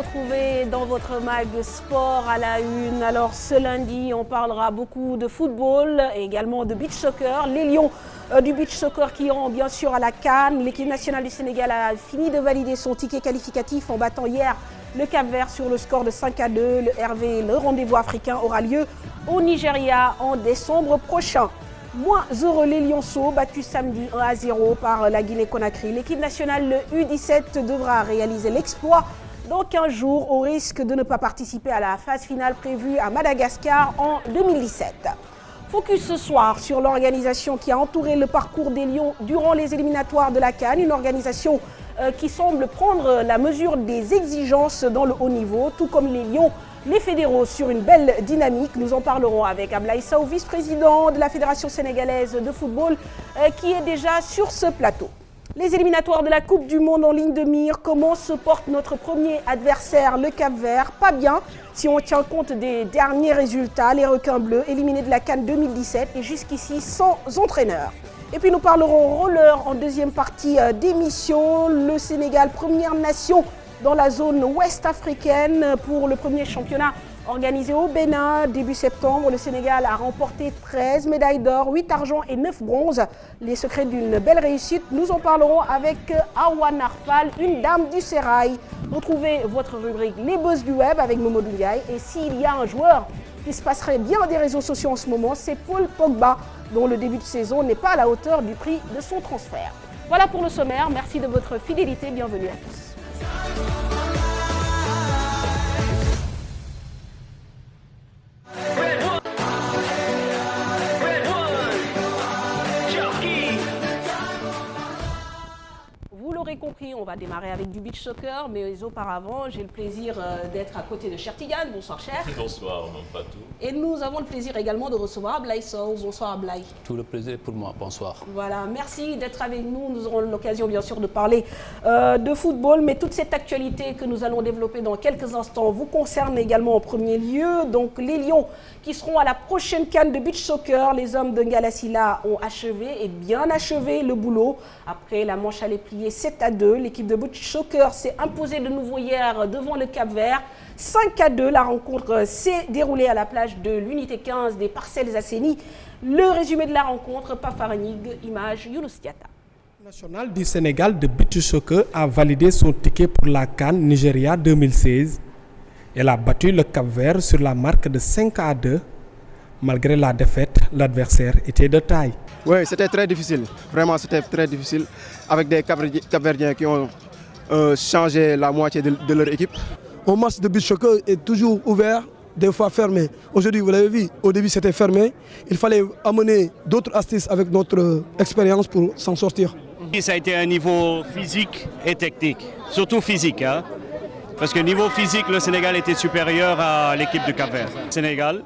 retrouver dans votre mag sport à la une. Alors ce lundi, on parlera beaucoup de football et également de beach soccer. Les Lions du beach soccer qui iront bien sûr à la CAN. L'équipe nationale du Sénégal a fini de valider son ticket qualificatif en battant hier le Cap-Vert sur le score de 5-2. Le RV, le rendez-vous africain, aura lieu au Nigeria en décembre prochain. Moins heureux les Lionceaux, battus samedi 1-0 par la Guinée-Conakry. L'équipe nationale, le U17, devra réaliser l'exploit dans 15 jours au risque de ne pas participer à la phase finale prévue à Madagascar en 2017. Focus ce soir sur l'organisation qui a entouré le parcours des Lions durant les éliminatoires de la CAN. Une organisation qui semble prendre la mesure des exigences dans le haut niveau, tout comme les Lions. Les fédéraux sur une belle dynamique. Nous en parlerons avec Ablaye Sow, vice-président de la Fédération sénégalaise de football, qui est déjà sur ce plateau. Les éliminatoires de la Coupe du Monde en ligne de mire. Comment se porte notre premier adversaire, le Cap-Vert? Pas bien, si on tient compte des derniers résultats. Les requins bleus éliminés de la CAN 2017 et jusqu'ici sans entraîneur. Et puis nous parlerons roller en deuxième partie d'émission. Le Sénégal, première nation dans la zone ouest africaine pour le premier championnat organisé au Bénin début septembre. Le Sénégal a remporté 13 médailles d'or, 8 argent et 9 bronzes. Les secrets d'une belle réussite, nous en parlerons avec Awa Narfal, une dame du sérail. Retrouvez votre rubrique Les Buzz du Web avec Momo Ndiaye. Et s'il y a un joueur qui se passerait bien des réseaux sociaux en ce moment, c'est Paul Pogba, dont le début de saison n'est pas à la hauteur du prix de son transfert. Voilà pour le sommaire. Merci de votre fidélité. Bienvenue à tous. Vous l'aurez compris, on va démarrer avec du beach soccer, mais auparavant, j'ai le plaisir d'être à côté de Cher Tidiane. Bonsoir Cher. Bonsoir, mon patou. Et nous avons le plaisir également de recevoir Ablaye Sow. Bonsoir Ablaye. Tout le plaisir pour moi, bonsoir. Voilà, merci d'être avec nous. Nous aurons l'occasion bien sûr de parler de football, mais toute cette actualité que nous allons développer dans quelques instants vous concerne également en premier lieu. Donc les Lions qui seront à la prochaine CAN de beach soccer. Les hommes de Ngalassila ont achevé et bien achevé le boulot. Après la manche à les plier 7-2, l'équipe de beach soccer s'est imposée de nouveau hier devant le Cap-Vert. 5-2, la rencontre s'est déroulée à la plage de l'unité 15 des Parcelles Assainies. Le résumé de la rencontre, Pafaranig, image Younous Diatta. Le national du Sénégal de beach soccer a validé son ticket pour la CAN Nigeria 2016. Elle a battu le Cap-Vert sur la marque de 5-2. Malgré la défaite, l'adversaire était de taille. Oui, c'était très difficile. Vraiment, c'était très difficile. Avec des Cap-Verdiens qui ont changé la moitié de leur équipe. Un match de beach soccer est toujours ouvert, des fois fermé. Aujourd'hui, vous l'avez vu, au début c'était fermé. Il fallait amener d'autres astuces avec notre expérience pour s'en sortir. Ça a été un niveau physique et technique, surtout physique. Hein? Parce que niveau physique, le Sénégal était supérieur à l'équipe du Cap-Vert. Le Sénégal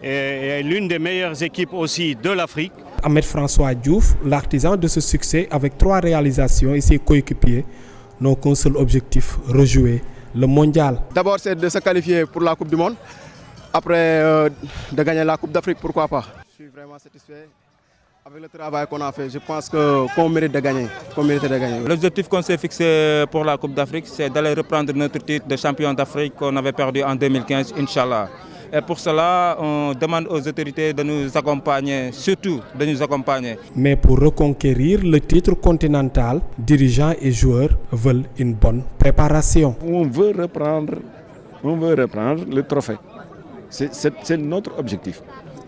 est l'une des meilleures équipes aussi de l'Afrique. Ahmed François Diouf, l'artisan de ce succès avec 3 réalisations et ses coéquipiers, n'ont qu'un seul objectif, rejouer le mondial. D'abord, c'est de se qualifier pour la Coupe du Monde. Après, de gagner la Coupe d'Afrique, pourquoi pas. Je suis vraiment satisfait avec le travail qu'on a fait. Je pense qu'on mérite de gagner. L'objectif qu'on s'est fixé pour la Coupe d'Afrique, c'est d'aller reprendre notre titre de champion d'Afrique qu'on avait perdu en 2015, Inch'Allah. Et pour cela, on demande aux autorités de nous accompagner, surtout de nous accompagner. Mais pour reconquérir le titre continental, dirigeants et joueurs veulent une bonne préparation. On veut reprendre le trophée. C'est notre objectif.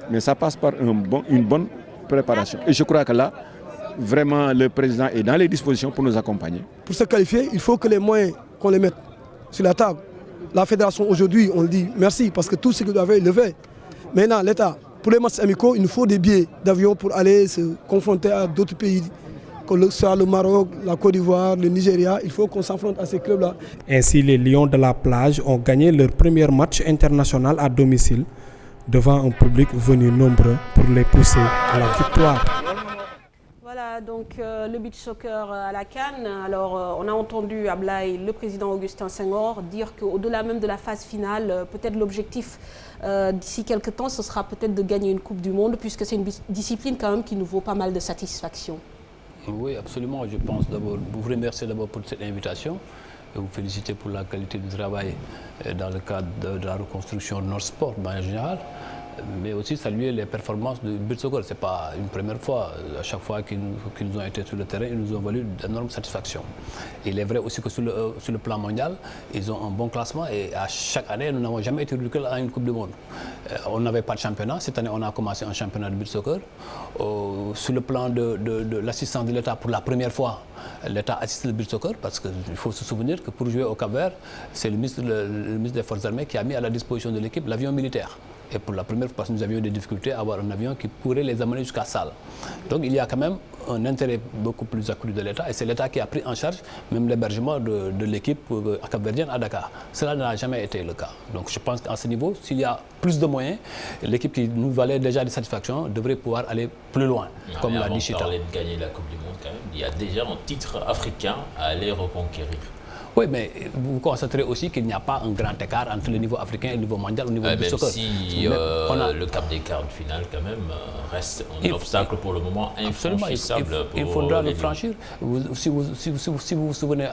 Mais ça passe par une bonne préparation. Et je crois que là, vraiment, le président est dans les dispositions pour nous accompagner. Pour se qualifier, il faut que les moyens, qu'on les mette sur la table. La fédération aujourd'hui, on le dit merci parce que tout ce qu'ils avaient, ils le fait. Maintenant, l'État, pour les matchs amicaux, il nous faut des billets d'avion pour aller se confronter à d'autres pays, comme soit le Maroc, la Côte d'Ivoire, le Nigeria. Il faut qu'on s'affronte à ces clubs-là. Ainsi, les Lions de la plage ont gagné leur premier match international à domicile devant un public venu nombreux pour les pousser à la victoire. Voilà donc le beach soccer à la CAN. Alors on a entendu Ablaye, le président Augustin Senghor, dire qu'au-delà même de la phase finale, peut-être l'objectif d'ici quelques temps, ce sera peut-être de gagner une Coupe du Monde, puisque c'est une discipline quand même qui nous vaut pas mal de satisfaction. Oui, absolument. Je pense d'abord vous remercier d'abord pour cette invitation. vous féliciter pour la qualité du travail dans le cadre de la reconstruction de notre sport en général, mais aussi saluer les performances du beach soccer. Ce n'est pas une première fois. À chaque fois qu'ils ont été sur le terrain, ils nous ont valu d'énormes satisfactions. Il est vrai aussi que sur le plan mondial, ils ont un bon classement et à chaque année, nous n'avons jamais été ridicules à une Coupe du Monde. On n'avait pas de championnat. Cette année, on a commencé un championnat de beach soccer. Sur le plan de l'assistance de l'État, pour la première fois, l'État assiste le beach soccer parce qu'il faut se souvenir que pour jouer au Cap-Vert, c'est le ministre des Forces armées qui a mis à la disposition de l'équipe l'avion militaire. Et pour la première fois, parce que nous avions des difficultés à avoir un avion qui pourrait les amener jusqu'à Sal. Donc il y a quand même un intérêt beaucoup plus accru de l'État et c'est l'État qui a pris en charge même l'hébergement de l'équipe capverdienne à Dakar. Cela n'a jamais été le cas. Donc je pense qu'à ce niveau, s'il y a plus de moyens, l'équipe qui nous valait déjà des satisfactions devrait pouvoir aller plus loin, comme l'a dit Chita. On parlait de gagner la Coupe du Monde quand même. Il y a déjà un titre africain à aller reconquérir. Oui, mais vous constaterez aussi qu'il n'y a pas un grand écart entre le niveau africain et le niveau mondial au niveau du soccer. Si le cap des quarts de finale quand même reste un obstacle pour le moment infranchissable. Il faudra le franchir. Si vous vous souvenez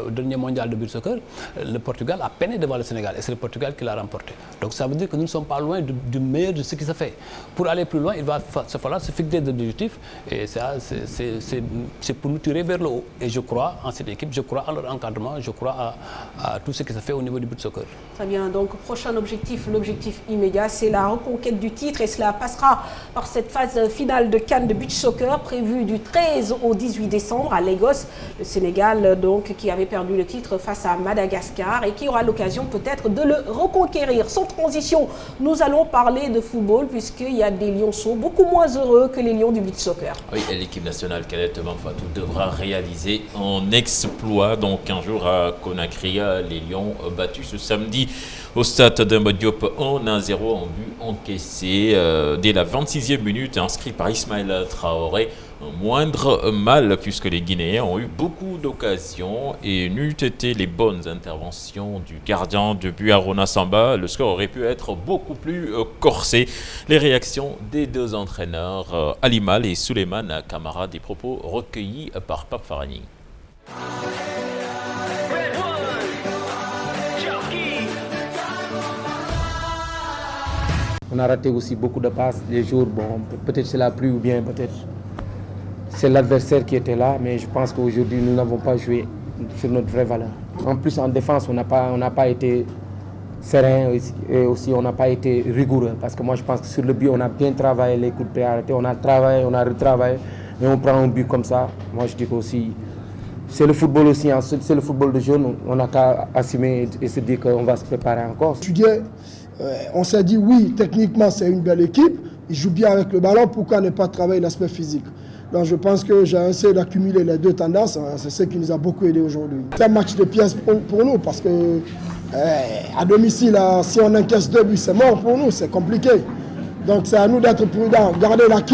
au dernier mondial de beach soccer, le Portugal a peiné devant le Sénégal et c'est le Portugal qui l'a remporté. Donc ça veut dire que nous ne sommes pas loin du meilleur de ce qui se fait. Pour aller plus loin, il va falloir se fixer des objectifs et ça, c'est pour nous tirer vers le haut. Et je crois en cette équipe, je crois en leur encadrement. Je crois à tout ce qui se fait au niveau du beach soccer. Très bien, donc prochain objectif, l'objectif immédiat, c'est la reconquête du titre et cela passera par cette phase finale de CAN de beach soccer prévue du 13 au 18 décembre à Lagos. Le Sénégal donc qui avait perdu le titre face à Madagascar et qui aura l'occasion peut-être de le reconquérir. Sans transition, nous allons parler de football puisqu'il y a des lionceaux beaucoup moins heureux que les lions du beach soccer. Oui, et l'équipe nationale cadette Fatou devra réaliser un exploit donc un jour à Conakry, les Lions battus ce samedi au stade Demba Diop 1-0 en but encaissé dès la 26e minute, inscrit par Ismaïla Traoré. Un moindre mal puisque les Guinéens ont eu beaucoup d'occasions et n'eût été les bonnes interventions du gardien de but Arona Samba, le score aurait pu être beaucoup plus corsé. Les réactions des deux entraîneurs, Ali Mal et Souleymane Camara, des propos recueillis par Pape Farani. On a raté aussi beaucoup de passes. Les jours, bon, peut-être c'est la pluie ou bien peut-être c'est l'adversaire qui était là, mais je pense qu'aujourd'hui nous n'avons pas joué sur notre vraie valeur. En plus en défense, on n'a pas été serein et aussi on n'a pas été rigoureux parce que moi je pense que sur le but on a bien travaillé les coups de pied arrêtés, on a travaillé, on a retravaillé et on prend un but comme ça. Moi je dis qu'aussi c'est le football aussi, c'est le football de jeunes, on n'a qu'à assumer et se dire qu'on va se préparer encore. On s'est dit oui, techniquement c'est une belle équipe, ils jouent bien avec le ballon, pourquoi ne pas travailler l'aspect physique? Donc je pense que j'ai essayé d'accumuler les deux tendances, c'est ce qui nous a beaucoup aidé aujourd'hui. C'est un match de pièces pour nous parce que à domicile, si on encaisse 2 buts, c'est mort pour nous, c'est compliqué. Donc c'est à nous d'être prudents, garder l'acquis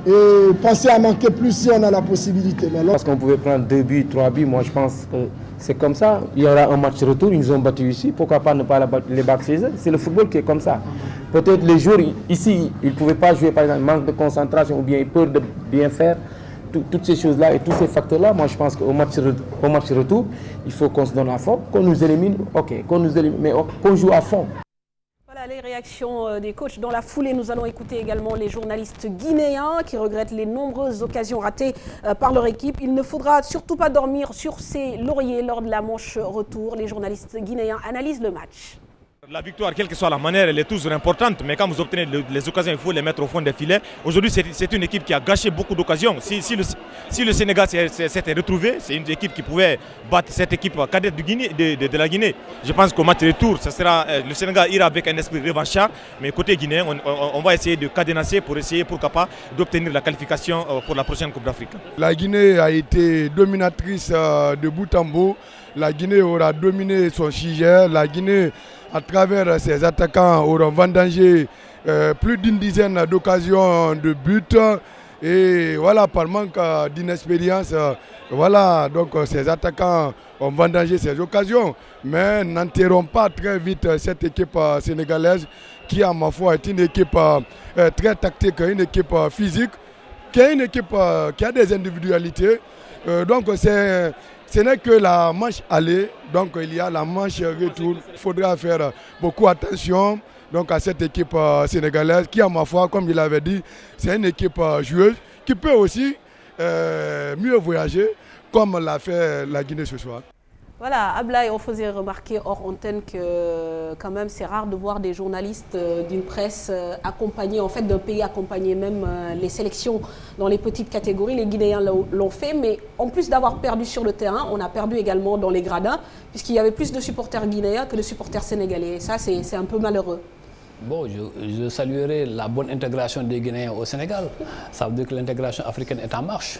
et penser à manquer plus si on a la possibilité. Parce qu'on pouvait prendre 2 buts, 3 buts, moi je pense que c'est comme ça. Il y aura un match retour, ils nous ont battus ici, pourquoi pas ne pas les battre chez eux? C'est le football qui est comme ça. Peut-être les jours ici, ils ne pouvaient pas jouer par exemple, manque de concentration ou bien peur de bien faire. Toutes ces choses-là et tous ces facteurs-là, moi je pense qu'au match retour, il faut qu'on se donne à fond, qu'on nous élimine, ok, qu'on nous élimine, mais qu'on joue à fond. Voilà les réactions des coachs. Dans la foulée, nous allons écouter également les journalistes guinéens qui regrettent les nombreuses occasions ratées par leur équipe. Il ne faudra surtout pas dormir sur ses lauriers lors de la manche retour. Les journalistes guinéens analysent le match. La victoire, quelle que soit la manière, elle est toujours importante, mais quand vous obtenez les occasions, il faut les mettre au fond des filets. Aujourd'hui, c'est une équipe qui a gâché beaucoup d'occasions. Si le Sénégal s'était retrouvé, c'est une équipe qui pouvait battre cette équipe cadette de la Guinée. Je pense qu'au match retour, le Sénégal ira avec un esprit revanchard, mais côté guinéen, on va essayer de cadenasser pour essayer, pourquoi pas, d'obtenir la qualification pour la prochaine Coupe d'Afrique. La Guinée a été dominatrice de bout en bout. La Guinée aura dominé son sujet. La Guinée, à travers ses attaquants, auront vendangé plus d'une dizaine d'occasions de but. Et voilà, par manque d'inexpérience, voilà, donc ces attaquants ont vendangé ces occasions. Mais n'enterrons pas très vite cette équipe sénégalaise qui, à ma foi, est une équipe très tactique, une équipe physique, qui est une équipe qui a des individualités. Donc c'est Ce n'est que la manche aller, donc il y a la manche retour. Il faudra faire beaucoup attention donc, à cette équipe sénégalaise qui, à ma foi, comme il l'avait dit, c'est une équipe joueuse qui peut aussi mieux voyager comme l'a fait la Guinée ce soir. Voilà, Ablaye, on faisait remarquer hors antenne que quand même c'est rare de voir des journalistes d'une presse accompagner, en fait d'un pays accompagner même les sélections dans les petites catégories. Les Guinéens l'ont fait, mais en plus d'avoir perdu sur le terrain, on a perdu également dans les gradins, puisqu'il y avait plus de supporters guinéens que de supporters sénégalais. Et ça, c'est un peu malheureux. Bon, je saluerai la bonne intégration des Guinéens au Sénégal. Ça veut dire que l'intégration africaine est en marche.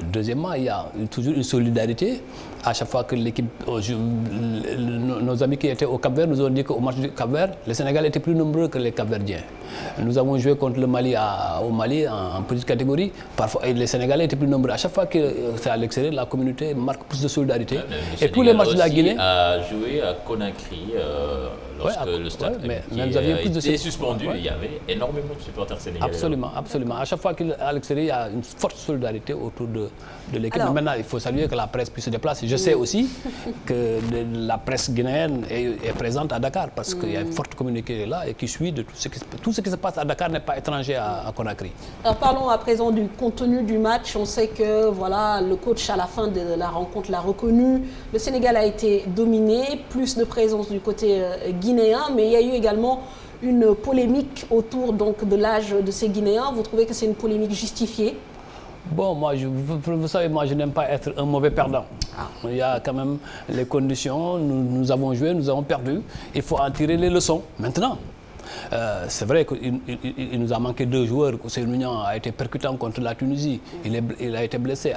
Deuxièmement, il y a toujours une solidarité. À chaque fois que l'équipe, nos amis qui étaient au Cap-Vert nous ont dit qu'au match du Cap-Vert, les Sénégalais étaient plus nombreux que les Cap-Verdiens. Nous avons joué contre le Mali au Mali en petite catégorie. Parfois, les Sénégalais étaient plus nombreux. À chaque fois que c'est à l'extérieur, la communauté marque plus de solidarité. Ouais, et tous les matchs de la Guinée a joué à Conakry lorsque le stade était suspendu. Il y avait énormément de supporters sénégalais. Absolument, absolument. À chaque fois qu'à l'extérieur, il y a une forte solidarité autour de l'équipe. Maintenant, il faut saluer que la presse puisse se déplacer. Je sais aussi que la presse guinéenne est présente à Dakar parce qu'il y a une forte communauté là et qui suit de tout ce qui se passe à Dakar n'est pas étranger à Conakry. Alors parlons à présent du contenu du match. On sait que voilà, le coach à la fin de la rencontre l'a reconnu. Le Sénégal a été dominé, plus de présence du côté guinéen, mais il y a eu également une polémique autour donc, de l'âge de ces Guinéens. Vous trouvez que c'est une polémique justifiée? Bon, moi, vous savez, moi, je n'aime pas être un mauvais perdant. Il y a quand même les conditions, nous avons joué, nous avons perdu. Il faut en tirer les leçons. Maintenant, c'est vrai qu'il nous a manqué 2 joueurs. Ousseynou a été percutant contre la Tunisie. Il a été blessé.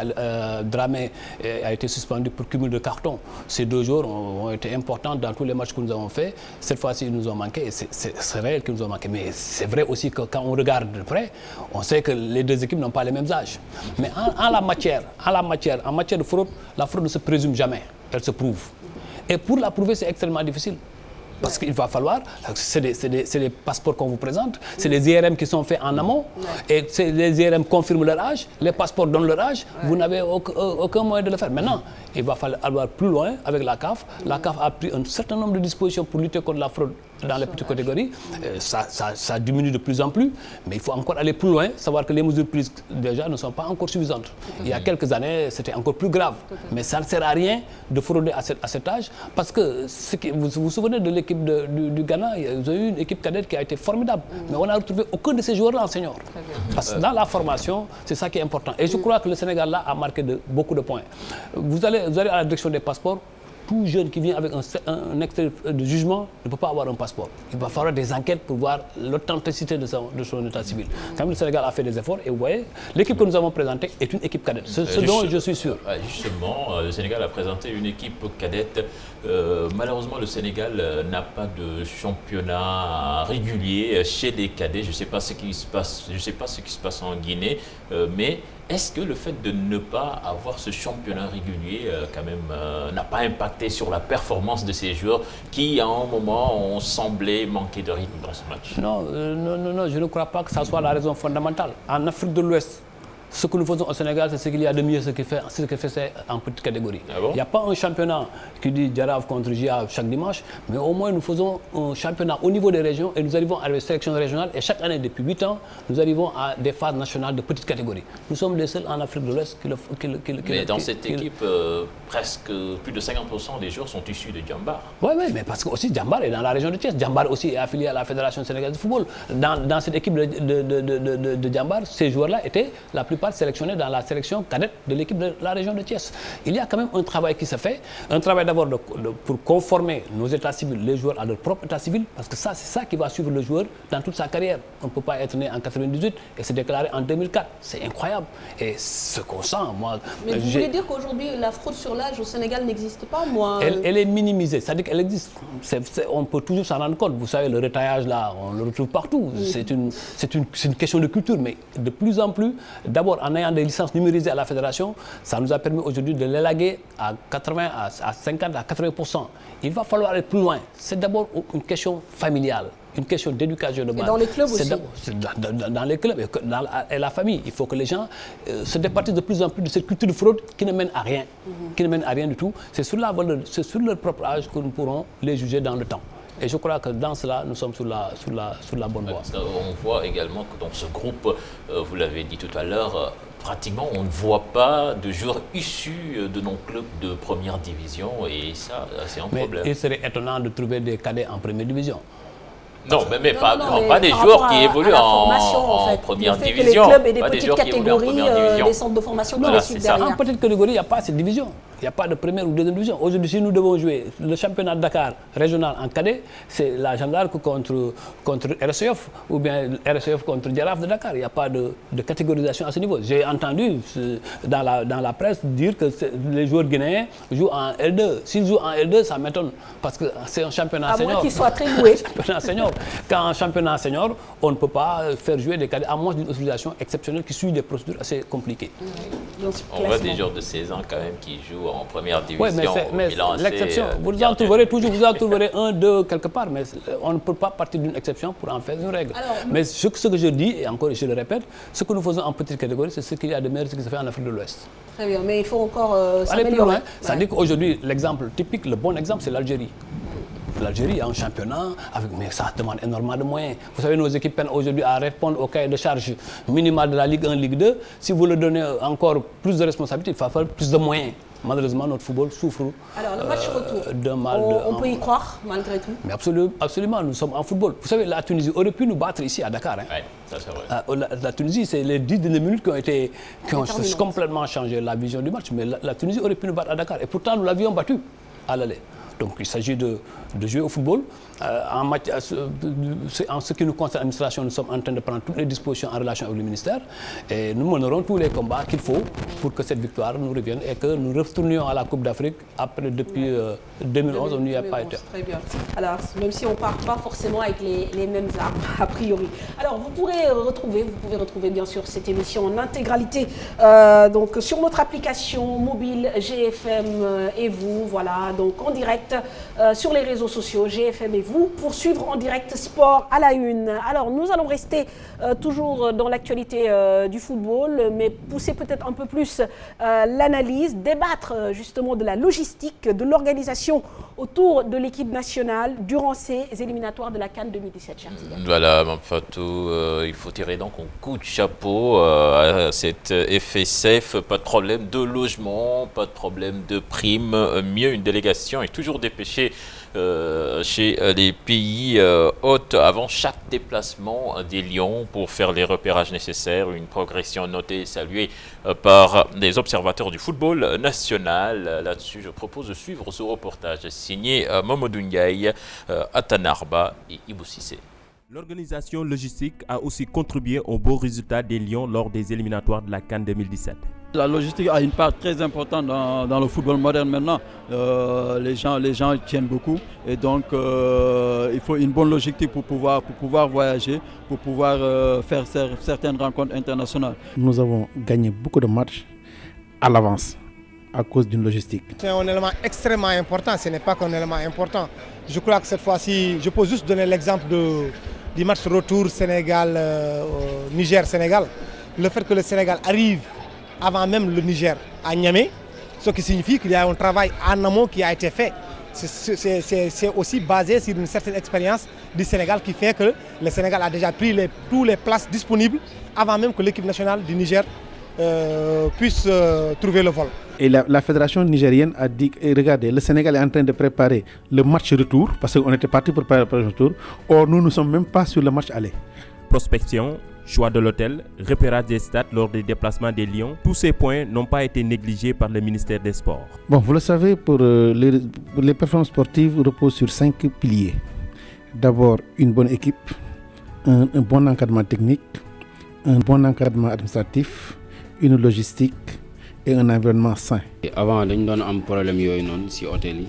Dramé a été suspendu pour cumul de cartons. Ces 2 joueurs ont été importants dans tous les matchs que nous avons faits. Cette fois-ci, ils nous ont manqué. C'est réel qu'ils nous ont manqué. Mais c'est vrai aussi que quand on regarde de près, on sait que les 2 équipes n'ont pas les mêmes âges. Mais en matière de fraude, la fraude ne se présume jamais. Elle se prouve. Et pour la prouver, c'est extrêmement difficile. Parce qu'il va falloir, c'est des passeports qu'on vous présente, c'est les IRM qui sont faits en amont, et les IRM confirment leur âge, les passeports donnent leur âge, vous n'avez aucun moyen de le faire. Maintenant, il va falloir aller plus loin avec la CAF. La CAF a pris un certain nombre de dispositions pour lutter contre la fraude dans les petites catégories. Ça diminue de plus en plus, mais il faut encore aller plus loin, savoir que les mesures prises déjà ne sont pas encore suffisantes. Il y a quelques années, c'était encore plus grave. Mais ça ne sert à rien de frauder à cet âge, parce que vous vous souvenez de l'équipe du Ghana, ils ont eu une équipe cadette qui a été formidable, mais on n'a retrouvé aucun de ces joueurs-là en senior. Parce que dans la formation, c'est ça qui est important. Et je crois que le Sénégal là a marqué beaucoup de points. Vous allez à la direction des passeports. Tout jeune qui vient avec un extrait de jugement ne peut pas avoir un passeport. Il va falloir des enquêtes pour voir l'authenticité de son état civil. Quand même, le Sénégal a fait des efforts et vous voyez, l'équipe que nous avons présentée est une équipe cadette, ce dont je suis sûr. Justement, le Sénégal a présenté une équipe cadette. Malheureusement, le Sénégal n'a pas de championnat régulier chez les cadets. Je ne sais pas ce qui se passe en Guinée, mais est-ce que le fait de ne pas avoir ce championnat régulier quand même n'a pas impacté sur la performance de ces joueurs qui, à un moment, ont semblé manquer de rythme dans ce match? Non, je ne crois pas que ça soit la raison fondamentale. En Afrique de l'Ouest, ce que nous faisons au Sénégal, c'est ce qu'il y a de mieux, ce que fait en petite catégorie. Ah bon? Il n'y a pas un championnat qui dit Jaraaf contre GIA chaque dimanche, mais au moins nous faisons un championnat au niveau des régions et nous arrivons à la sélection régionale. Et chaque année, depuis 8 ans, nous arrivons à des phases nationales de petite catégorie. Nous sommes les seuls en Afrique de l'Ouest Mais dans cette équipe, presque plus de 50% des joueurs sont issus de Djambar. Oui, mais parce que aussi Djambar est dans la région de Thiès. Djambar aussi est affilié à la Fédération sénégalaise de football. Dans cette équipe de Djambar, ces joueurs-là étaient la plupart sélectionnés dans la sélection cadette de l'équipe de la région de Thiès. Il y a quand même un travail qui se fait, un travail d'abord pour conformer nos états civils, les joueurs à leur propre état civil, parce que ça, c'est ça qui va suivre le joueur dans toute sa carrière. On ne peut pas être né en 98 et se déclarer en 2004. C'est incroyable. Et ce qu'on sent, moi... Mais vous voulez dire qu'aujourd'hui, la fraude sur l'âge au Sénégal n'existe pas, moi Elle est minimisée, c'est-à-dire qu'elle existe. On peut toujours s'en rendre compte. Vous savez, le retaillage là, on le retrouve partout. C'est une question de culture, mais de plus en plus, d'abord, d'abord, en ayant des licences numérisées à la fédération, ça nous a permis aujourd'hui de l'élaguer à 80, à 50, à 80%. Il va falloir aller plus loin. C'est d'abord une question familiale, une question d'éducation de base. Et dans les clubs aussi. Dans les clubs et la famille. Il faut que les gens se départissent de plus en plus de cette culture de fraude qui ne mène à rien. Qui ne mène à rien du tout. C'est sur leur propre âge que nous pourrons les juger dans le temps. Et je crois que dans cela, nous sommes sur la bonne voie. On voit également que dans ce groupe, vous l'avez dit tout à l'heure, pratiquement on ne voit pas de joueurs issus de nos clubs de première division. Et ça, c'est un problème. Il serait étonnant de trouver des cadets en première division. Non, mais pas des joueurs qui évoluent en première division. Que les clubs et des petites catégories, des centres de formation qui les suivent derrière. En petite catégorie, il n'y a pas cette division. Il n'y a pas de première ou deuxième division. Aujourd'hui, si nous devons jouer le championnat de Dakar régional en cadet, c'est la Jeanne d'Arc contre RSEF ou bien RSEF contre Giraffe de Dakar. Il n'y a pas de catégorisation à ce niveau. J'ai entendu dans la presse dire que les joueurs guinéens jouent en L2. S'ils jouent en L2, ça m'étonne parce que c'est un championnat senior. À moins qu'ils soient très doués. Quand en championnat senior, on ne peut pas faire jouer des cadets à moins d'une autorisation exceptionnelle qui suit des procédures assez compliquées. On voit des joueurs de 16 ans quand même qui jouent en première division. Oui, mais l'exception, vous en trouverez toujours, vous en trouverez un, deux quelque part, mais on ne peut pas partir d'une exception pour en faire une règle. Alors, mais ce que je dis, et encore je le répète, ce que nous faisons en petite catégorie, c'est ce qu'il y a de meilleur qui se fait en Afrique de l'Ouest. Très bien, mais il faut encore aller plus loin. Ça dit qu'aujourd'hui, l'exemple typique, le bon exemple, c'est l'Algérie. L'Algérie a un championnat, mais ça demande énormément de moyens. Vous savez, nos équipes peinent aujourd'hui à répondre au cahier de charge minimal de la Ligue 1, Ligue 2. Si vous leur donnez encore plus de responsabilités, il va falloir plus de moyens. Malheureusement, notre football souffre. Alors, le match retour, d'un mal on peut y croire, malgré tout. Mais absolument, nous sommes en football. Vous savez, la Tunisie aurait pu nous battre ici à Dakar. Hein. Oui, ça c'est vrai. La Tunisie, c'est les 10 dernières minutes qui ont complètement changé la vision du match. Mais la Tunisie aurait pu nous battre à Dakar. Et pourtant, nous l'avions battu à l'aller. Donc il s'agit de jouer au football. En ce qui nous concerne, l'administration, nous sommes en train de prendre toutes les dispositions en relation avec le ministère. Et nous mènerons tous les combats qu'il faut pour que cette victoire nous revienne et que nous retournions à la Coupe d'Afrique. Depuis 2011, on n'y a pas été. Très bien. Alors, même si on ne part pas forcément avec les mêmes armes, a priori. Alors, vous pouvez retrouver bien sûr cette émission en intégralité donc, sur notre application mobile GFM et vous, voilà, donc en direct sur les réseaux sociaux GFM et vous, pour suivre en direct Sport à la Une. Alors, nous allons rester toujours dans l'actualité du football, mais pousser peut-être un peu plus l'analyse, débattre justement de la logistique, de l'organisation autour de l'équipe nationale durant ces éliminatoires de la CAN 2017. Voilà, Fatou, il faut tirer donc un coup de chapeau à cette FSF. Pas de problème de logement, pas de problème de primes. Mieux, une délégation est toujours dépêchée chez les pays hôtes avant chaque déplacement des Lions pour faire les repérages nécessaires. Une progression notée et saluée par des observateurs du football national. Là-dessus, je propose de suivre ce reportage signé Mamadou Ndiaye, Atanarba et Ibou Cissé. L'organisation logistique a aussi contribué au beau résultat des Lions lors des éliminatoires de la CAN 2017. La logistique a une part très importante dans le football moderne maintenant. Les gens tiennent beaucoup et donc il faut une bonne logistique pour pouvoir voyager, pour pouvoir faire certaines rencontres internationales. Nous avons gagné beaucoup de matchs à l'avance à cause d'une logistique. C'est un élément extrêmement important, ce n'est pas qu'un élément important. Je crois que cette fois-ci, je peux juste donner l'exemple du match retour Niger-Sénégal. Le fait que le Sénégal arrive avant même le Niger à Niamey, ce qui signifie qu'il y a un travail en amont qui a été fait. C'est aussi basé sur une certaine expérience du Sénégal qui fait que le Sénégal a déjà pris toutes les places disponibles avant même que l'équipe nationale du Niger puisse trouver le vol. Et la fédération nigérienne a dit, regardez, le Sénégal est en train de préparer le match retour, parce qu'on était parti pour préparer le retour, or nous ne sommes même pas sur le match aller. Prospection, choix de l'hôtel, repérage des stades lors des déplacements des Lions, tous ces points n'ont pas été négligés par le ministère des Sports. Bon, vous le savez, pour les performances sportives reposent sur 5 piliers. D'abord, une bonne équipe, un bon encadrement technique, un bon encadrement administratif, une logistique et un environnement sain. Avant, nous avons un problème sur l'hôtel.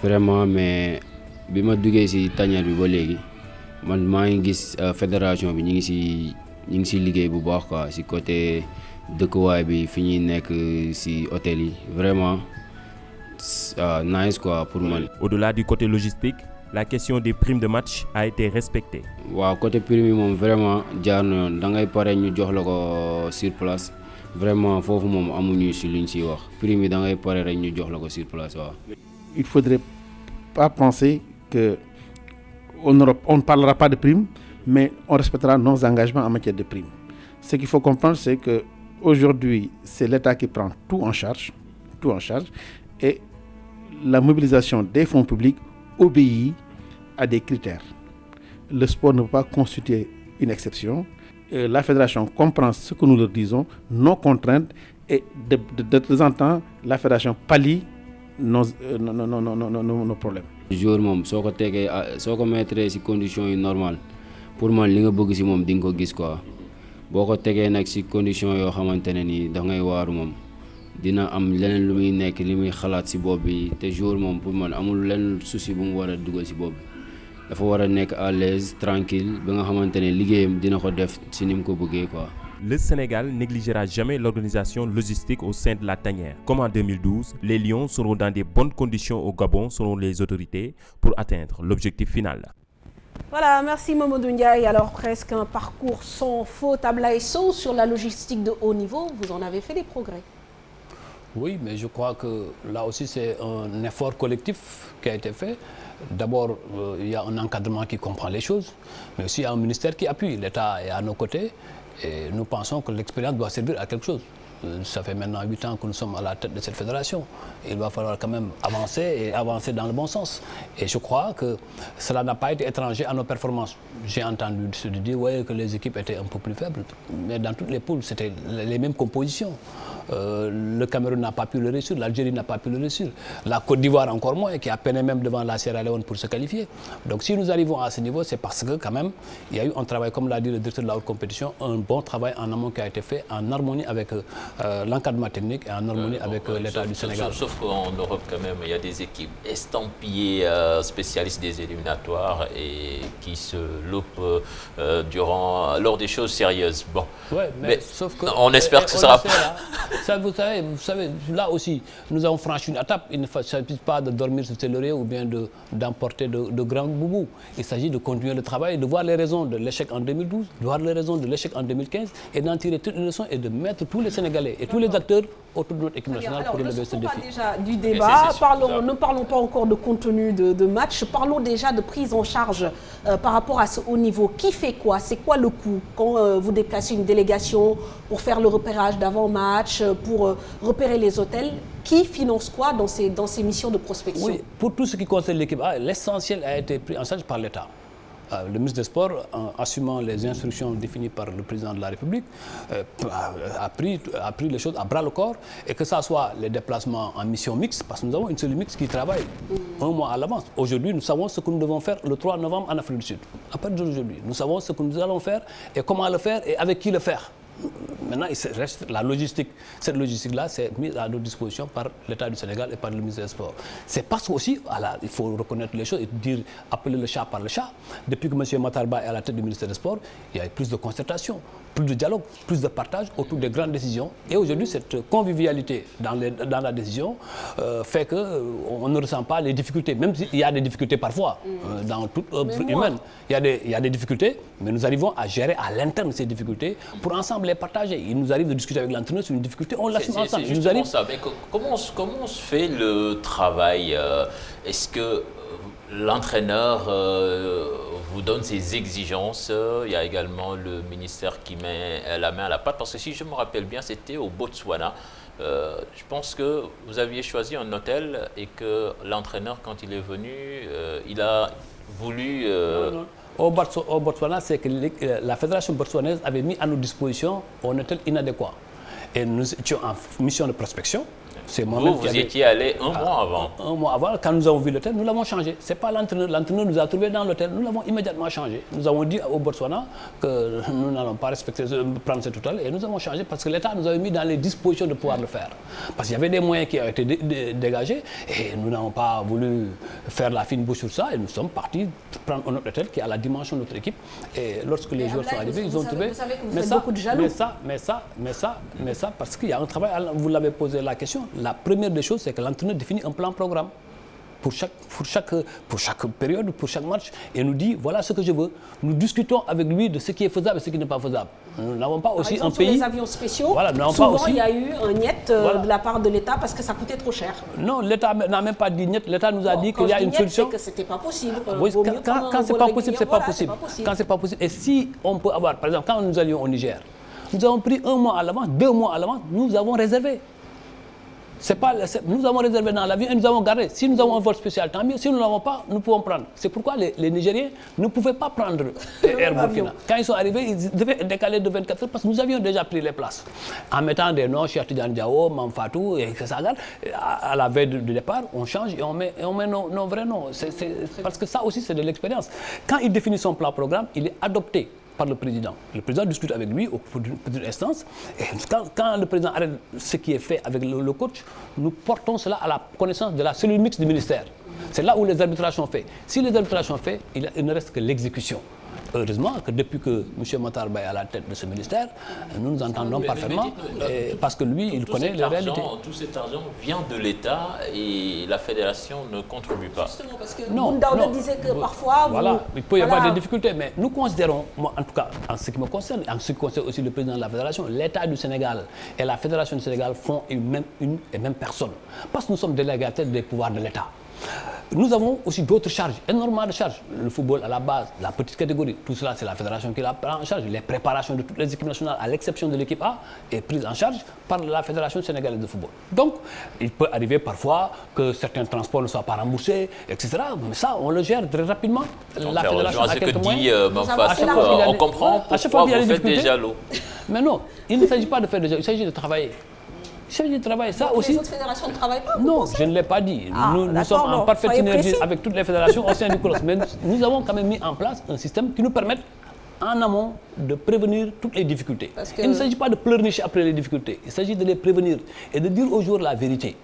Vraiment, mais quand je suis allé à la fédération, ñu ngi si liggéey bu baax quoi si côté dëkkuwaay bi fi ñuy nekk si hôtel yi vraiment nice quoi pour moi. Au-delà du côté logistique, la question des primes de match a été respectée. waaw côté prime yi moom vraiment jaar na yoon da ngay pare ñu jox la ko sur place vraiment foofu moom amuñu si luñ siy wax prime yi da ngay pare rek ñu jox la ko sur place waaw. Il ne faudrait pas penser qu'on ne parlera pas de primes, mais on respectera nos engagements en matière de primes. Ce qu'il faut comprendre, c'est qu'aujourd'hui, c'est l'État qui prend tout en charge, et la mobilisation des fonds publics obéit à des critères. Le sport ne peut pas constituer une exception. La fédération comprend ce que nous leur disons, nos contraintes, et de temps en temps, la fédération pallie nos problèmes. jour moom soo ko mettre ci conditions yi normales pour man li nga bëgg ci moom di nga ko gis quoi boo ko tegee nag ci conditions yoo xamante ne nii da ngay waaru moom dina am leneen lu muy nekk li muy xalaat ci bopp bi te jour moom pour man amul lenn souci bu mu war a dugal ci bopp bi dafa war a nekk à l'aise tranquille ba nga xamante ne liggéeyam dina ko def ci ni mu ko bëggee quoi. Le Sénégal négligera jamais l'organisation logistique au sein de la tanière. Comme en 2012, les Lions seront dans des bonnes conditions au Gabon selon les autorités pour atteindre l'objectif final. Voilà, merci Mamadou Ndiaye. Alors presque un parcours sans faute à Blaye Sow sur la logistique de haut niveau. Vous en avez fait des progrès. Oui, mais je crois que là aussi c'est un effort collectif qui a été fait. D'abord, il y a un encadrement qui comprend les choses, mais aussi il y a un ministère qui appuie. L'État est à nos côtés. Et nous pensons que l'expérience doit servir à quelque chose. Ça fait maintenant 8 ans que nous sommes à la tête de cette fédération. Il va falloir quand même avancer et avancer dans le bon sens. Et je crois que cela n'a pas été étranger à nos performances. J'ai entendu se dire que les équipes étaient un peu plus faibles. Mais dans toutes les poules, c'était les mêmes compositions. Le Cameroun n'a pas pu le réussir, l'Algérie n'a pas pu le réussir. La Côte d'Ivoire encore moins, qui a peiné même devant la Sierra Leone pour se qualifier. Donc si nous arrivons à ce niveau, c'est parce que quand même, il y a eu un travail, comme l'a dit le directeur de la haute compétition, un bon travail en amont qui a été fait en harmonie avec l'encadrement technique et en harmonie avec l'État du Sénégal. Sauf qu'en Europe quand même, il y a des équipes estampillées spécialistes des éliminatoires et qui se loupent lors des choses sérieuses. Bon, ouais, mais sauf que, on espère que ce sera pas... Ça, vous savez, là aussi, nous avons franchi une étape. Il ne s'agit pas de dormir sur ses lauriers ou bien d'emporter de grands boubous. Il s'agit de continuer le travail, de voir les raisons de l'échec en 2012, de voir les raisons de l'échec en 2015 et d'en tirer toutes les leçons et de mettre tous les Sénégalais et tous les acteurs autour de notre équipe nationale pour relever ce défi. Déjà du débat, ne parlons pas encore de contenu de match, parlons déjà de prise en charge par rapport à ce haut niveau. Qui fait quoi? C'est quoi le coût quand vous déplacez une délégation pour faire le repérage d'avant-match, pour repérer les hôtels? Qui finance quoi dans ces missions de prospection? Oui, pour tout ce qui concerne l'équipe A, l'essentiel a été pris en charge par l'État. Le ministre des Sports, en assumant les instructions définies par le président de la République, a pris les choses à bras le corps, et que ce soit les déplacements en mission mixte, parce que nous avons une seule mixte qui travaille un mois à l'avance. Aujourd'hui, nous savons ce que nous devons faire le 3 novembre en Afrique du Sud. À partir d'aujourd'hui, nous savons ce que nous allons faire et comment le faire et avec qui le faire. Maintenant, il reste la logistique. Cette logistique-là, c'est mise à notre disposition par l'État du Sénégal et par le ministère des Sports. C'est parce qu'aussi, il faut reconnaître les choses et dire, appeler le chat par le chat. Depuis que M. Matarba est à la tête du ministère des Sports, il y a plus de concertation, plus de dialogue, plus de partage autour des grandes décisions. Et aujourd'hui, cette convivialité dans la décision fait qu'on ne ressent pas les difficultés, même s'il y a des difficultés parfois dans toute œuvre humaine. Il y a des difficultés, mais nous arrivons à gérer à l'interne ces difficultés pour ensemble les partager. Il nous arrive de discuter avec l'entraîneur sur une difficulté, on l'assume ensemble. C'est justement ça. Mais comment se fait le travail? Est-ce que l'entraîneur vous donne ses exigences? Il y a également le ministère qui met la main à la pâte. Parce que si je me rappelle bien, c'était au Botswana. Je pense que vous aviez choisi un hôtel et que l'entraîneur, quand il est venu, il a voulu... Au Botswana, c'est que la fédération botswanaise avait mis à nos dispositions un hôtel inadéquat. Et nous étions en mission de prospection. C'est moi-même Vous y étiez allé un mois avant. Un mois avant, quand nous avons vu l'hôtel, nous l'avons changé. Ce n'est pas l'entraîneur. L'entraîneur nous a trouvés dans l'hôtel. Nous l'avons immédiatement changé. Nous avons dit au Botswana que nous n'allons pas prendre cet hôtel et nous avons changé parce que l'État nous avait mis dans les dispositions de pouvoir le faire. Parce qu'il y avait des moyens qui ont été dégagés et nous n'avons pas voulu faire la fine bouche sur ça et nous sommes partis prendre un autre hôtel qui est à la dimension de notre équipe. Et lorsque les joueurs sont arrivés, ils ont trouvé. Vous savez que vous faites beaucoup de jaloux. Mais ça, parce qu'il y a un travail, vous l'avez posé la question. La première des choses, c'est que l'entraîneur définit un plan-programme pour chaque période, pour chaque match, et nous dit voilà ce que je veux. Nous discutons avec lui de ce qui est faisable et ce qui n'est pas faisable. Nous n'avons pas aussi un pays. Sur les avions spéciaux, voilà, souvent il y a eu un niet de la part de l'État parce que ça coûtait trop cher. Non, l'État n'a même pas dit niet. L'État nous a dit qu'il y a une solution. Que c'était pas possible. Quand c'est pas possible, c'est pas possible. Quand c'est pas possible. Et si on peut avoir, par exemple, quand nous allions au Niger, nous avons pris 1 mois à l'avance, 2 mois à l'avance, nous avons réservé. Nous avons réservé dans l'avion et nous avons gardé. Si nous avons un vol spécial, tant mieux. Si nous ne l'avons pas, nous pouvons prendre. C'est pourquoi les Nigériens ne pouvaient pas prendre Air Burkina. Quand ils sont arrivés, ils devaient décaler de 24 heures parce que nous avions déjà pris les places. En mettant des noms, Cheikh Tidiane Diao, Mamfatou et Sagar, à la veille du départ, on change et on met nos vrais noms. Parce que ça aussi, c'est de l'expérience. Quand il définit son plan-programme, il est adopté par le président. Le président discute avec lui au cours d'une petite instance. Et quand le président arrête ce qui est fait avec le coach, nous portons cela à la connaissance de la cellule mixte du ministère. C'est là où les arbitrages sont faits. Si les arbitrages sont faits, il ne reste que l'exécution. Heureusement que depuis que M. Matar Ba est à la tête de ce ministère, nous nous entendons parfaitement parce que lui, il connaît les réalités. Tout cet argent vient de l'État et la fédération ne contribue pas. Justement, parce que Moundaouda disait que parfois... Voilà, il peut y avoir des difficultés, mais nous considérons, moi en tout cas, en ce qui me concerne, en ce qui concerne aussi le président de la fédération, l'État du Sénégal et la fédération du Sénégal font une et même personne. Parce que nous sommes délégataires des pouvoirs de l'État. Nous avons aussi d'autres charges, énormément de charges. Le football à la base, la petite catégorie, tout cela c'est la fédération qui la prend en charge. Les préparations de toutes les équipes nationales, à l'exception de l'équipe A, est prise en charge par la fédération sénégalaise de football. Donc, il peut arriver parfois que certains transports ne soient pas remboursés, etc. Mais ça, on le gère très rapidement. La fédération a quelques moyens. On comprend pourquoi vous faites des jaloux. Mais non, il ne s'agit pas de faire des jaloux, il s'agit de travailler. Ça aussi. Les autres fédérations ne travaillent pas? Non, je ne l'ai pas dit. Nous sommes en parfaite synergie avec toutes les fédérations au sein du CROSS. Mais nous avons quand même mis en place un système qui nous permette, en amont, de prévenir toutes les difficultés. Il ne s'agit pas de pleurnicher après les difficultés. Il s'agit de les prévenir et de dire aux joueurs la vérité.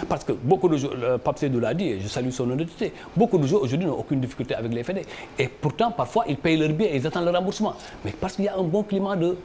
Parce que beaucoup de joueurs, Pape Seydou l'a dit, et je salue son honnêteté, beaucoup de joueurs aujourd'hui n'ont aucune difficulté avec les fédés. Et pourtant, parfois, ils payent leur billet et ils attendent le remboursement. Mais parce qu'il y a un bon climat de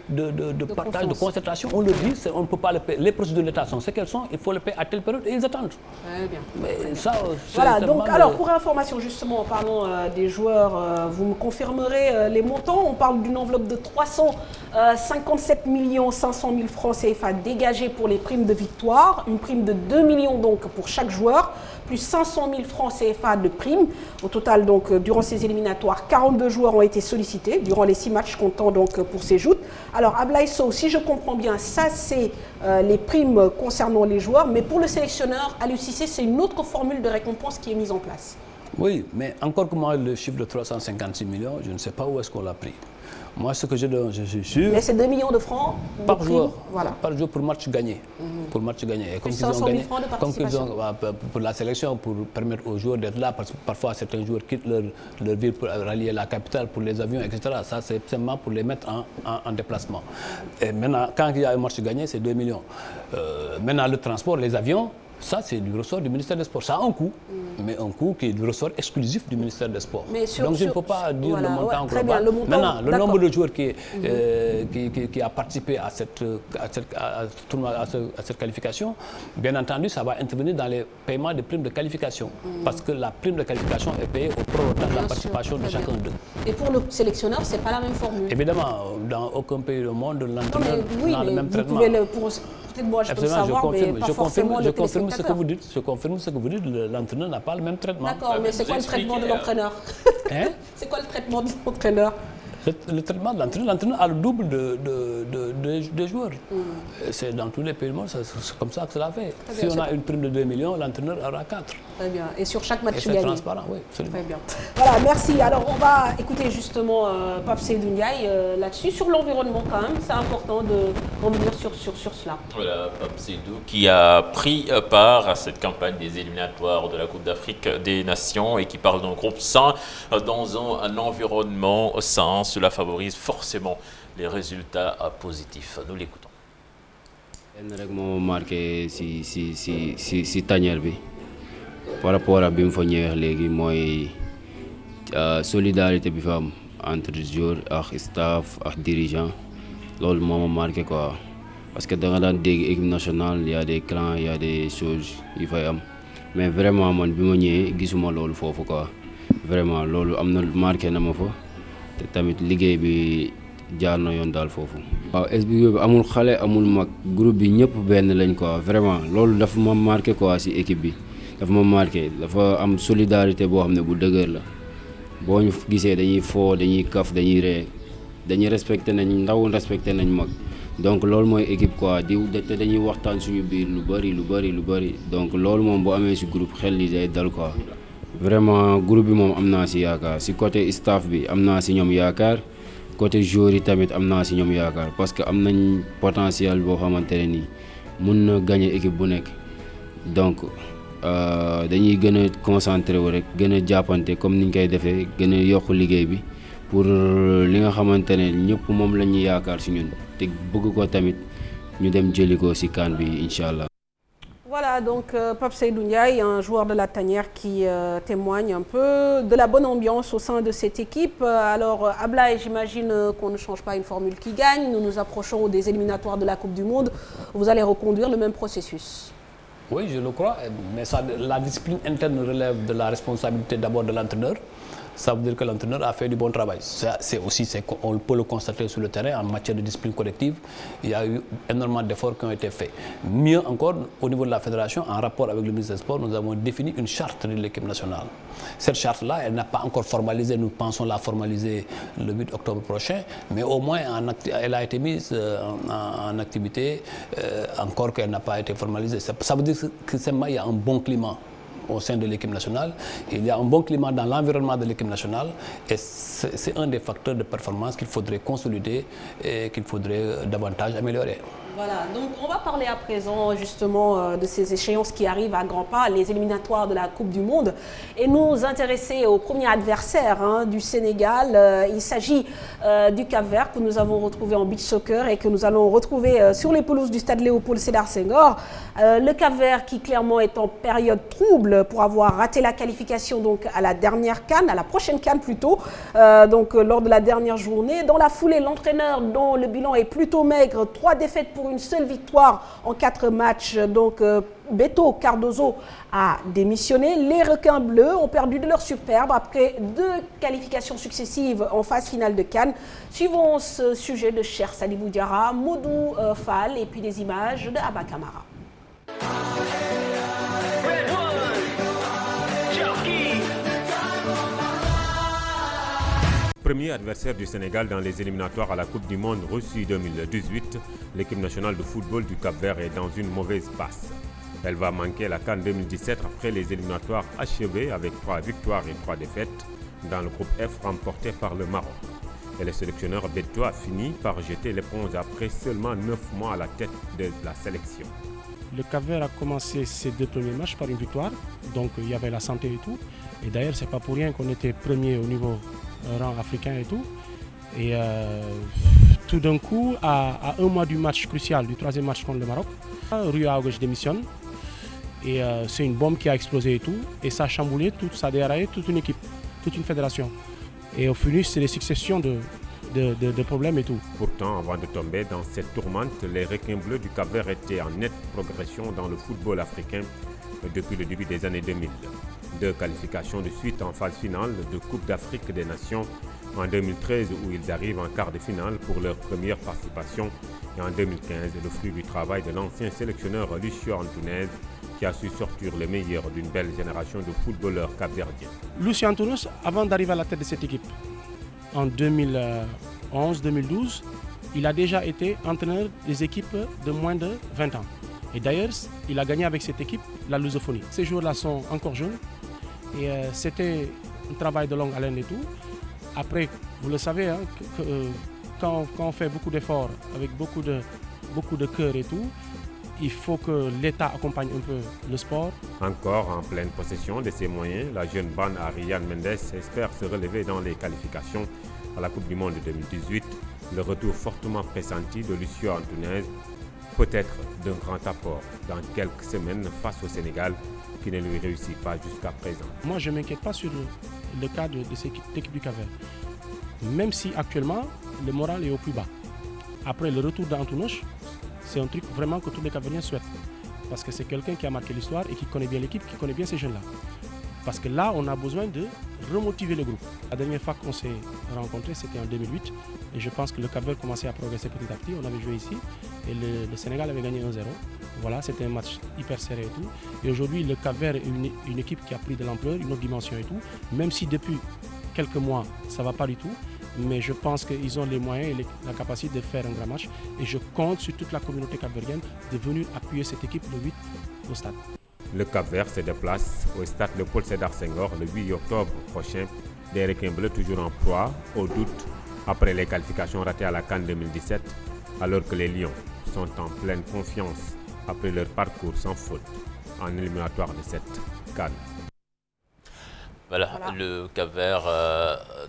partage, de concertation, on leur dit, on ne peut pas le payer. Les procédures de l'État sont ce qu'elles sont, il faut le payer à telle période et ils attendent. Très bien. Mais ça, voilà, donc, alors pour information, justement, en parlant des joueurs, vous me confirmerez les montants. On parle d'une enveloppe de 357 500 000 francs CFA dégagés pour les primes de victoire, une prime de 2 millions donc pour chaque joueur, plus 500 000 francs CFA de primes. Au total, donc, durant ces éliminatoires, 42 joueurs ont été sollicités durant les 6 matchs comptant donc pour ces joutes. Alors, Ablaye Sow, si je comprends bien, ça c'est les primes concernant les joueurs, mais pour le sélectionneur, Aliou Cissé, c'est une autre formule de récompense qui est mise en place. Oui, mais encore que moi, le chiffre de 356 millions, je ne sais pas où est-ce qu'on l'a pris. Moi, ce que je donne, je suis sûr... Mais c'est 2 millions de francs par joueur, voilà. Par jour pour match gagné. Pour match gagné. Et comme ils ont gagné, francs de participation. pour la sélection, pour permettre aux joueurs d'être là, parce que parfois certains joueurs quittent leur ville pour rallier la capitale, pour les avions, etc. Ça, c'est simplement pour les mettre en déplacement. Et maintenant, quand il y a un match gagné, c'est 2 millions. Maintenant, le transport, les avions, ça, c'est du ressort du ministère des Sports. Ça a un coût, mais un coût qui est du ressort exclusif du ministère des Sports. Donc, je ne peux pas dire le montant global. Maintenant, le nombre de joueurs qui a participé à cette qualification, bien entendu, ça va intervenir dans les paiements des primes de qualification. Parce que la prime de qualification est payée au prorata de la participation de chacun d'eux. Et pour le sélectionneur, ce n'est pas la même formule? Évidemment, dans aucun pays du monde, l'entraîneur n'a le même traitement. Peut-être moi, je peux le savoir, mais pas forcément le téléspectateur. Je confirme ce que vous dites, l'entraîneur n'a pas le même traitement. D'accord, mais c'est quoi le traitement de l'entraîneur? C'est quoi le traitement de l'entraîneur? Le traitement de l'entraîneur a le double de joueurs. C'est dans tous les pays du monde, c'est comme ça que cela fait. Si on a une prime de 2 millions, l'entraîneur aura 4. Très bien. Et sur chaque match gagné. C'est transparent, oui, absolument. Très bien. Voilà, merci. Alors, on va écouter justement Pape Seydou Ndiaye là-dessus, sur l'environnement quand même. C'est important de revenir sur cela. Voilà, Pape Seydou qui a pris part à cette campagne des éliminatoires de la Coupe d'Afrique des Nations et qui parle d'un groupe sain dans un environnement sain. Cela favorise forcément les résultats positifs. Nous l'écoutons. Je suis marqué si tanière bi par rapport à bi mu fa ñëwee léegi mooy solidarité bi fa am entre joueurs ak staff ak dirigeants loolu moo ma marqué quoi parce que da nga daan dégg équipe nationale il y a des clans il y a des choses yu fay am mais vraiment man bi ma ñëwee gisuma loolu foofu quoi vraiment loolu am na marqué na ma fa te tamit liggéey bi jaar na yoon daal foofu. waaw SBO bi amul xale amul mag groupe bi ñëpp benn lañ quoi vraiment loolu dafa ma marqué quoi ci équipe bi dafa ma marqué dafa am solidarité boo xam ne bu dëgër la boo ñu gisee dañuy foo dañuy kaf dañuy ree dañuy respecté nañ ndaw respecté nañ mag donc loolu mooy équipe quoi te dañuy waxtaan suñu biir lu bari donc loolu moom bu amee ci groupe xel li day dal quoi. vraiment groupe bi moom am naa ci yaakaar ci côté staff bi am naa ci ñoom yaakaar. côté joueur yi tamit am naa ci ñoom yaakaar parce que am nañ potentiel boo xamante ne nii mun na gagner équipe bu nekk donc dañuy gën a concentré wu rek gën a jàppante comme niñ koy defee gën a yokk liggéey bi pour li nga xamante ne ñëpp moom la ñuy yaakaar ci ñun te bëgg ko tamit ñu dem jëli ko ci CAN bi incha allah. Voilà donc Pape Seydou Ndiaye, un joueur de la tanière qui témoigne un peu de la bonne ambiance au sein de cette équipe. Alors Ablaye, j'imagine qu'on ne change pas une formule qui gagne. Nous nous approchons des éliminatoires de la Coupe du Monde. Vous allez reconduire le même processus. Oui, je le crois, mais ça, la discipline interne relève de la responsabilité d'abord de l'entraîneur. Ça veut dire que l'entraîneur a fait du bon travail. On peut le constater sur le terrain en matière de discipline collective. Il y a eu énormément d'efforts qui ont été faits. Mieux encore, au niveau de la fédération, en rapport avec le ministre des Sports, nous avons défini une charte de l'équipe nationale. Cette charte-là, elle n'a pas encore formalisé. Nous pensons la formaliser le 8 octobre prochain, mais au moins elle a été mise en activité, encore qu'elle n'a pas été formalisée. Ça veut dire que il y a un bon climat au sein de l'équipe nationale. Il y a un bon climat dans l'environnement de l'équipe nationale et c'est un des facteurs de performance qu'il faudrait consolider et qu'il faudrait davantage améliorer. Voilà, donc on va parler à présent justement de ces échéances qui arrivent à grands pas, les éliminatoires de la Coupe du Monde, et nous intéresser au premier adversaire du Sénégal. Il s'agit du Cap-Vert que nous avons retrouvé en beach soccer et que nous allons retrouver sur les pelouses du stade Léopold Sédar Senghor. Le Cap-Vert qui clairement est en période trouble pour avoir raté la qualification donc à la dernière CAN, à la prochaine CAN plutôt, donc lors de la dernière journée. Dans la foulée, l'entraîneur dont le bilan est plutôt maigre, 3 défaites pour une seule victoire en 4 matchs. Donc Beto Cardozo a démissionné. Les requins bleus ont perdu de leur superbe après 2 qualifications successives en phase finale de CAN. Suivons ce sujet de Cher Salibou Diarra, Modou Fall et puis des images de Abba Kamara. Premier adversaire du Sénégal dans les éliminatoires à la Coupe du Monde Russie 2018, l'équipe nationale de football du Cap-Vert est dans une mauvaise passe. Elle va manquer la CAN 2017 après les éliminatoires achevés avec 3 victoires et 3 défaites dans le groupe F remporté par le Maroc. Et le sélectionneur Beto a fini par jeter l'éponge après seulement 9 mois à la tête de la sélection. Le Cap-Vert a commencé ses 2 premiers matchs par une victoire, donc il y avait la santé et tout. Et d'ailleurs, c'est pas pour rien qu'on était premier au niveau rang africain et tout. Et tout d'un coup, à 1 mois du match crucial, du 3e match contre le Maroc, Rui August démissionne. Et c'est une bombe qui a explosé et tout. Et ça a chamboulé, ça a déraillé toute une équipe, toute une fédération. Et au final, c'est des successions de problèmes et tout. Pourtant, avant de tomber dans cette tourmente, les requins bleus du Cap-Vert étaient en nette progression dans le football africain depuis le début des années 2000. 2 qualifications de suite en phase finale de Coupe d'Afrique des Nations en 2013 où ils arrivent en quart de finale pour leur première participation et en 2015 le fruit du travail de l'ancien sélectionneur Lucio Antunes qui a su sortir le meilleur d'une belle génération de footballeurs capverdiens. Lucio Antunes, avant d'arriver à la tête de cette équipe, en 2011-2012, il a déjà été entraîneur des équipes de moins de 20 ans. Et d'ailleurs, il a gagné avec cette équipe la lusophonie. Ces joueurs-là sont encore jeunes et c'était un travail de longue haleine et tout. Après, vous le savez, hein, quand on fait beaucoup d'efforts, avec beaucoup de cœur et tout, il faut que l'État accompagne un peu le sport. Encore en pleine possession de ses moyens, la jeune bande Ariane Mendes espère se relever dans les qualifications à la Coupe du Monde de 2018. Le retour fortement pressenti de Lucio Antunes peut être d'un grand apport dans quelques semaines face au Sénégal qui ne lui réussit pas jusqu'à présent. Moi, je ne m'inquiète pas sur le cas de cette équipe du Cap-Vert. Même si actuellement, le moral est au plus bas. Après le retour d'Antunes, c'est un truc vraiment que tous les Cap-Verdiens souhaitent. Parce que c'est quelqu'un qui a marqué l'histoire et qui connaît bien l'équipe, qui connaît bien ces jeunes-là. Parce que là, on a besoin de remotiver le groupe. La dernière fois qu'on s'est rencontrés, c'était en 2008. Et je pense que le Cap-Vert commençait à progresser petit à petit. On avait joué ici et le Sénégal avait gagné 1-0. Voilà, c'était un match hyper serré et tout. Et aujourd'hui, le Cap-Vert est une équipe qui a pris de l'ampleur, une autre dimension et tout. Même si depuis quelques mois, ça ne va pas du tout. Mais je pense qu'ils ont les moyens et la capacité de faire un grand match. Et je compte sur toute la communauté capverdienne de venir appuyer cette équipe le 8 au stade. Le Cap-Vert se déplace au stade Léopold Sédar Senghor le 8 octobre prochain. Des requins bleus toujours en proie au doute après les qualifications ratées à la CAN 2017, alors que les Lions sont en pleine confiance après leur parcours sans faute en éliminatoire de cette CAN. Voilà, le Cap-Vert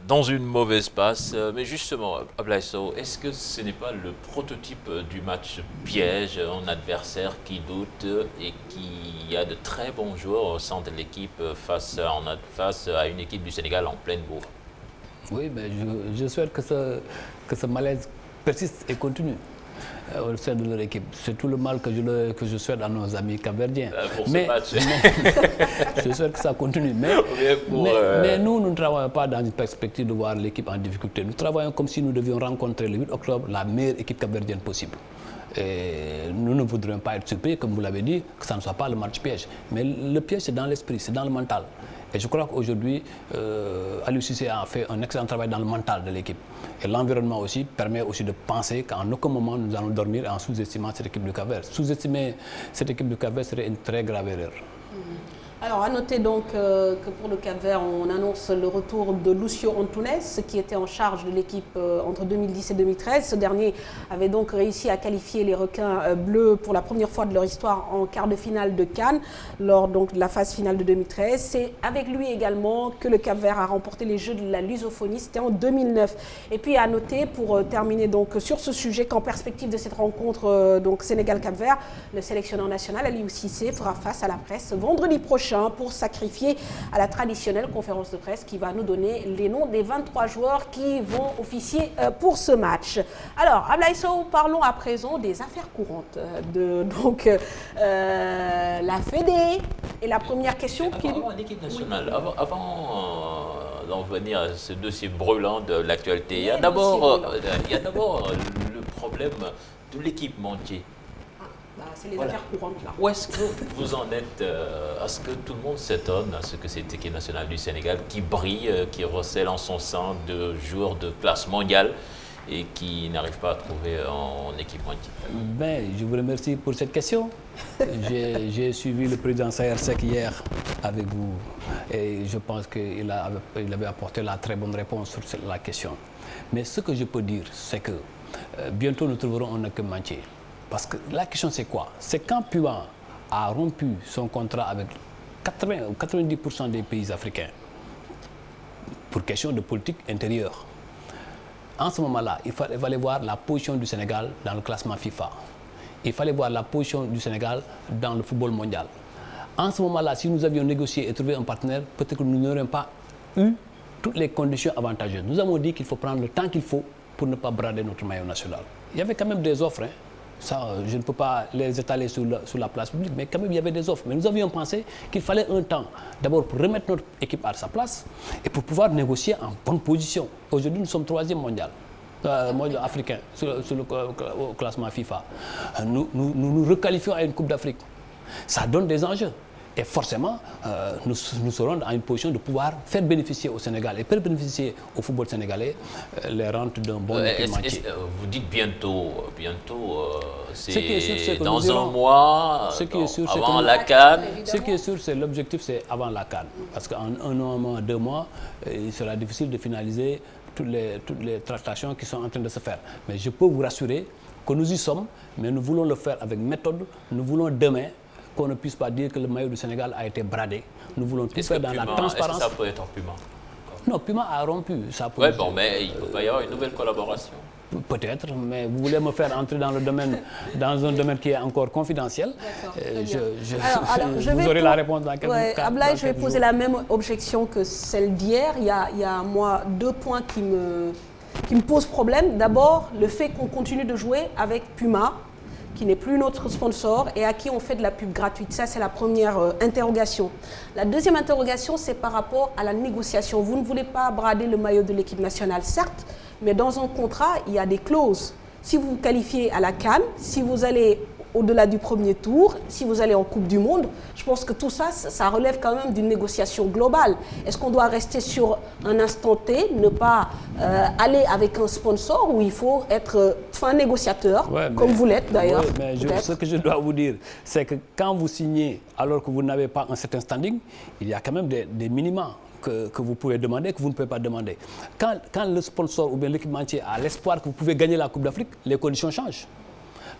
dans une mauvaise passe. Mais justement, Ablaye Sow, est-ce que ce n'est pas le prototype du match piège, un adversaire qui doute et qui a de très bons joueurs au sein de l'équipe face à une équipe du Sénégal en pleine bourre? Oui, mais je souhaite que ce malaise persiste et continue au sein de leur équipe. C'est tout le mal que je souhaite à nos amis capverdiens. Pour ce match. Je souhaite que ça continue. Mais nous ne travaillons pas dans une perspective de voir l'équipe en difficulté. Nous travaillons comme si nous devions rencontrer le 8 octobre la meilleure équipe capverdienne possible. Et nous ne voudrions pas être surpris, comme vous l'avez dit, que ça ne soit pas le match piège. Mais le piège, c'est dans l'esprit, c'est dans le mental. Et je crois qu'aujourd'hui, Aliou Cissé a fait un excellent travail dans le mental de l'équipe. Et l'environnement aussi permet aussi de penser qu'en aucun moment nous allons dormir en sous-estimant cette équipe du Cap-Vert. Sous-estimer cette équipe du Cap-Vert serait une très grave erreur. Alors, à noter donc que pour le Cap-Vert, on annonce le retour de Lucio Antunes, qui était en charge de l'équipe entre 2010 et 2013. Ce dernier avait donc réussi à qualifier les requins bleus pour la première fois de leur histoire en quart de finale de CAN, lors donc de la phase finale de 2013. C'est avec lui également que le Cap-Vert a remporté les Jeux de la lusophonie, c'était en 2009. Et puis à noter, pour terminer donc sur ce sujet, qu'en perspective de cette rencontre donc Sénégal-Cap-Vert, le sélectionneur national Aliou Cissé fera face à la presse vendredi prochain pour sacrifier à la traditionnelle conférence de presse qui va nous donner les noms des 23 joueurs qui vont officier pour ce match. Alors, Ablaye Sow, parlons à présent des affaires courantes la Fédé. Et la première question l'équipe nationale, avant d'en venir à ce dossier brûlant de l'actualité, il y a d'abord le problème de l'équipementier. C'est les affaires courantes là. Où est-ce que vous en êtes à ce que tout le monde s'étonne à ce que cette équipe nationale du Sénégal qui brille, qui recèle en son sein de joueurs de classe mondiale et qui n'arrive pas à trouver en équipementier? Je vous remercie pour cette question. J'ai suivi le président Saher Seck hier avec vous et je pense qu'il avait apporté la très bonne réponse sur la question. Mais ce que je peux dire, c'est que bientôt nous trouverons un équipementier. Parce que la question c'est quoi? C'est quand Puan a rompu son contrat avec 80 ou 90% des pays africains pour question de politique intérieure. En ce moment-là, il fallait voir la position du Sénégal dans le classement FIFA. Il fallait voir la position du Sénégal dans le football mondial. En ce moment-là, si nous avions négocié et trouvé un partenaire, peut-être que nous n'aurions pas eu toutes les conditions avantageuses. Nous avons dit qu'il faut prendre le temps qu'il faut pour ne pas brader notre maillot national. Il y avait quand même des offres. Ça, je ne peux pas les étaler sur la place publique, mais quand même il y avait des offres. Mais nous avions pensé qu'il fallait un temps, d'abord pour remettre notre équipe à sa place et pour pouvoir négocier en bonne position. Aujourd'hui, nous sommes 3e mondial africain sur le classement FIFA. Nous requalifions à une Coupe d'Afrique. Ça donne des enjeux. Et forcément, nous serons dans une position de pouvoir faire bénéficier au Sénégal et faire bénéficier au football sénégalais les rentes d'un bon équipementier. Vous dites bientôt, c'est dans un mois, avant la CAN. Ce qui est sûr, c'est l'objectif, c'est avant la CAN. Parce qu'en un mois, 2 mois, il sera difficile de finaliser toutes les tractations qui sont en train de se faire. Mais je peux vous rassurer que nous y sommes, mais nous voulons le faire avec méthode. Nous voulons demain qu'on ne puisse pas dire que le maillot du Sénégal a été bradé. Nous voulons tout faire dans la transparence. Est-ce que ça peut être en Puma? Non, Puma a rompu. Oui, bon, mais il peut y avoir une nouvelle collaboration. Peut-être, mais vous voulez me faire entrer dans un domaine qui est encore confidentiel. Vous aurez la réponse dans quelques jours. Ablaye, je vais poser la même objection que celle d'hier. Il y a moi 2 points qui me posent problème. D'abord, le fait qu'on continue de jouer avec Puma, qui n'est plus notre sponsor et à qui on fait de la pub gratuite. Ça, c'est la première interrogation. La deuxième interrogation, c'est par rapport à la négociation. Vous ne voulez pas brader le maillot de l'équipe nationale, certes, mais dans un contrat, il y a des clauses. Si vous vous qualifiez à la CAN, si vous allez au-delà du premier tour, si vous allez en Coupe du Monde, je pense que tout ça, ça relève quand même d'une négociation globale. Est-ce qu'on doit rester sur un instant T, ne pas aller avec un sponsor, ou il faut être fin négociateur, comme vous l'êtes d'ailleurs? Mais ce que je dois vous dire, c'est que quand vous signez alors que vous n'avez pas un certain standing, il y a quand même des minima que vous pouvez demander, que vous ne pouvez pas demander. Quand le sponsor ou bien l'équipementier a l'espoir que vous pouvez gagner la Coupe d'Afrique, les conditions changent.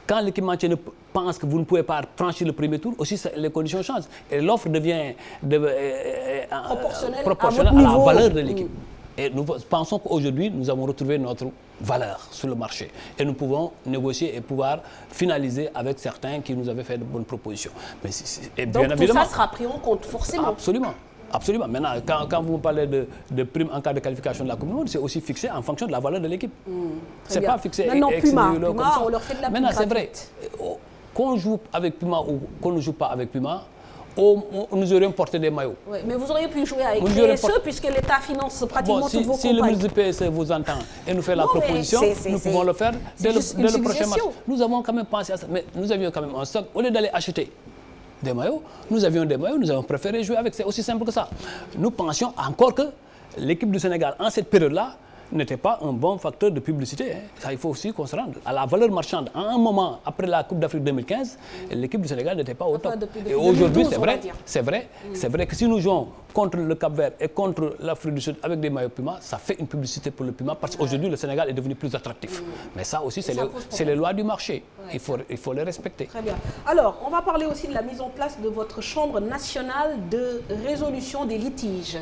Quand l'équipementier pense que vous ne pouvez pas franchir le premier tour, aussi les conditions changent. Et l'offre devient proportionnelle à la valeur de l'équipe. Et nous pensons qu'aujourd'hui, nous avons retrouvé notre valeur sur le marché. Et nous pouvons négocier et pouvoir finaliser avec certains qui nous avaient fait de bonnes propositions. Mais donc tout ça sera pris en compte, forcément. Absolument. Absolument. Maintenant, quand vous me parlez de primes en cas de qualification de la Coupe du Monde, c'est aussi fixé en fonction de la valeur de l'équipe. C'est pas fixé. Maintenant, Puma, on leur fait de la pub. Maintenant, c'est vrai. Qu'on joue avec Puma ou qu'on ne joue pas avec Puma, nous aurions porté des maillots. Oui, mais vous auriez pu jouer avec PSE puisque l'État finance pratiquement toutes vos campagnes. Si le ministre du PSE vous entend et nous fait la proposition, nous pouvons le faire dès le prochain match. Nous avons quand même pensé à ça, mais nous avions quand même un stock. Au lieu d'aller acheter des maillots, nous avions des maillots, nous avons préféré jouer avec. C'est aussi simple que ça. Nous pensions encore que l'équipe du Sénégal, en cette période-là, n'était pas un bon facteur de publicité. Ça, il faut aussi qu'on se rende à la valeur marchande. À un moment, après la Coupe d'Afrique 2015, l'équipe du Sénégal n'était pas au top. Et aujourd'hui, c'est vrai que si nous jouons contre le Cap-Vert et contre l'Afrique du Sud avec des maillots Puma, ça fait une publicité pour le Puma parce qu'aujourd'hui, le Sénégal est devenu plus attractif. Mais ça aussi, c'est les lois du marché. Il faut les respecter. Très bien. Alors, on va parler aussi de la mise en place de votre Chambre nationale de résolution des litiges.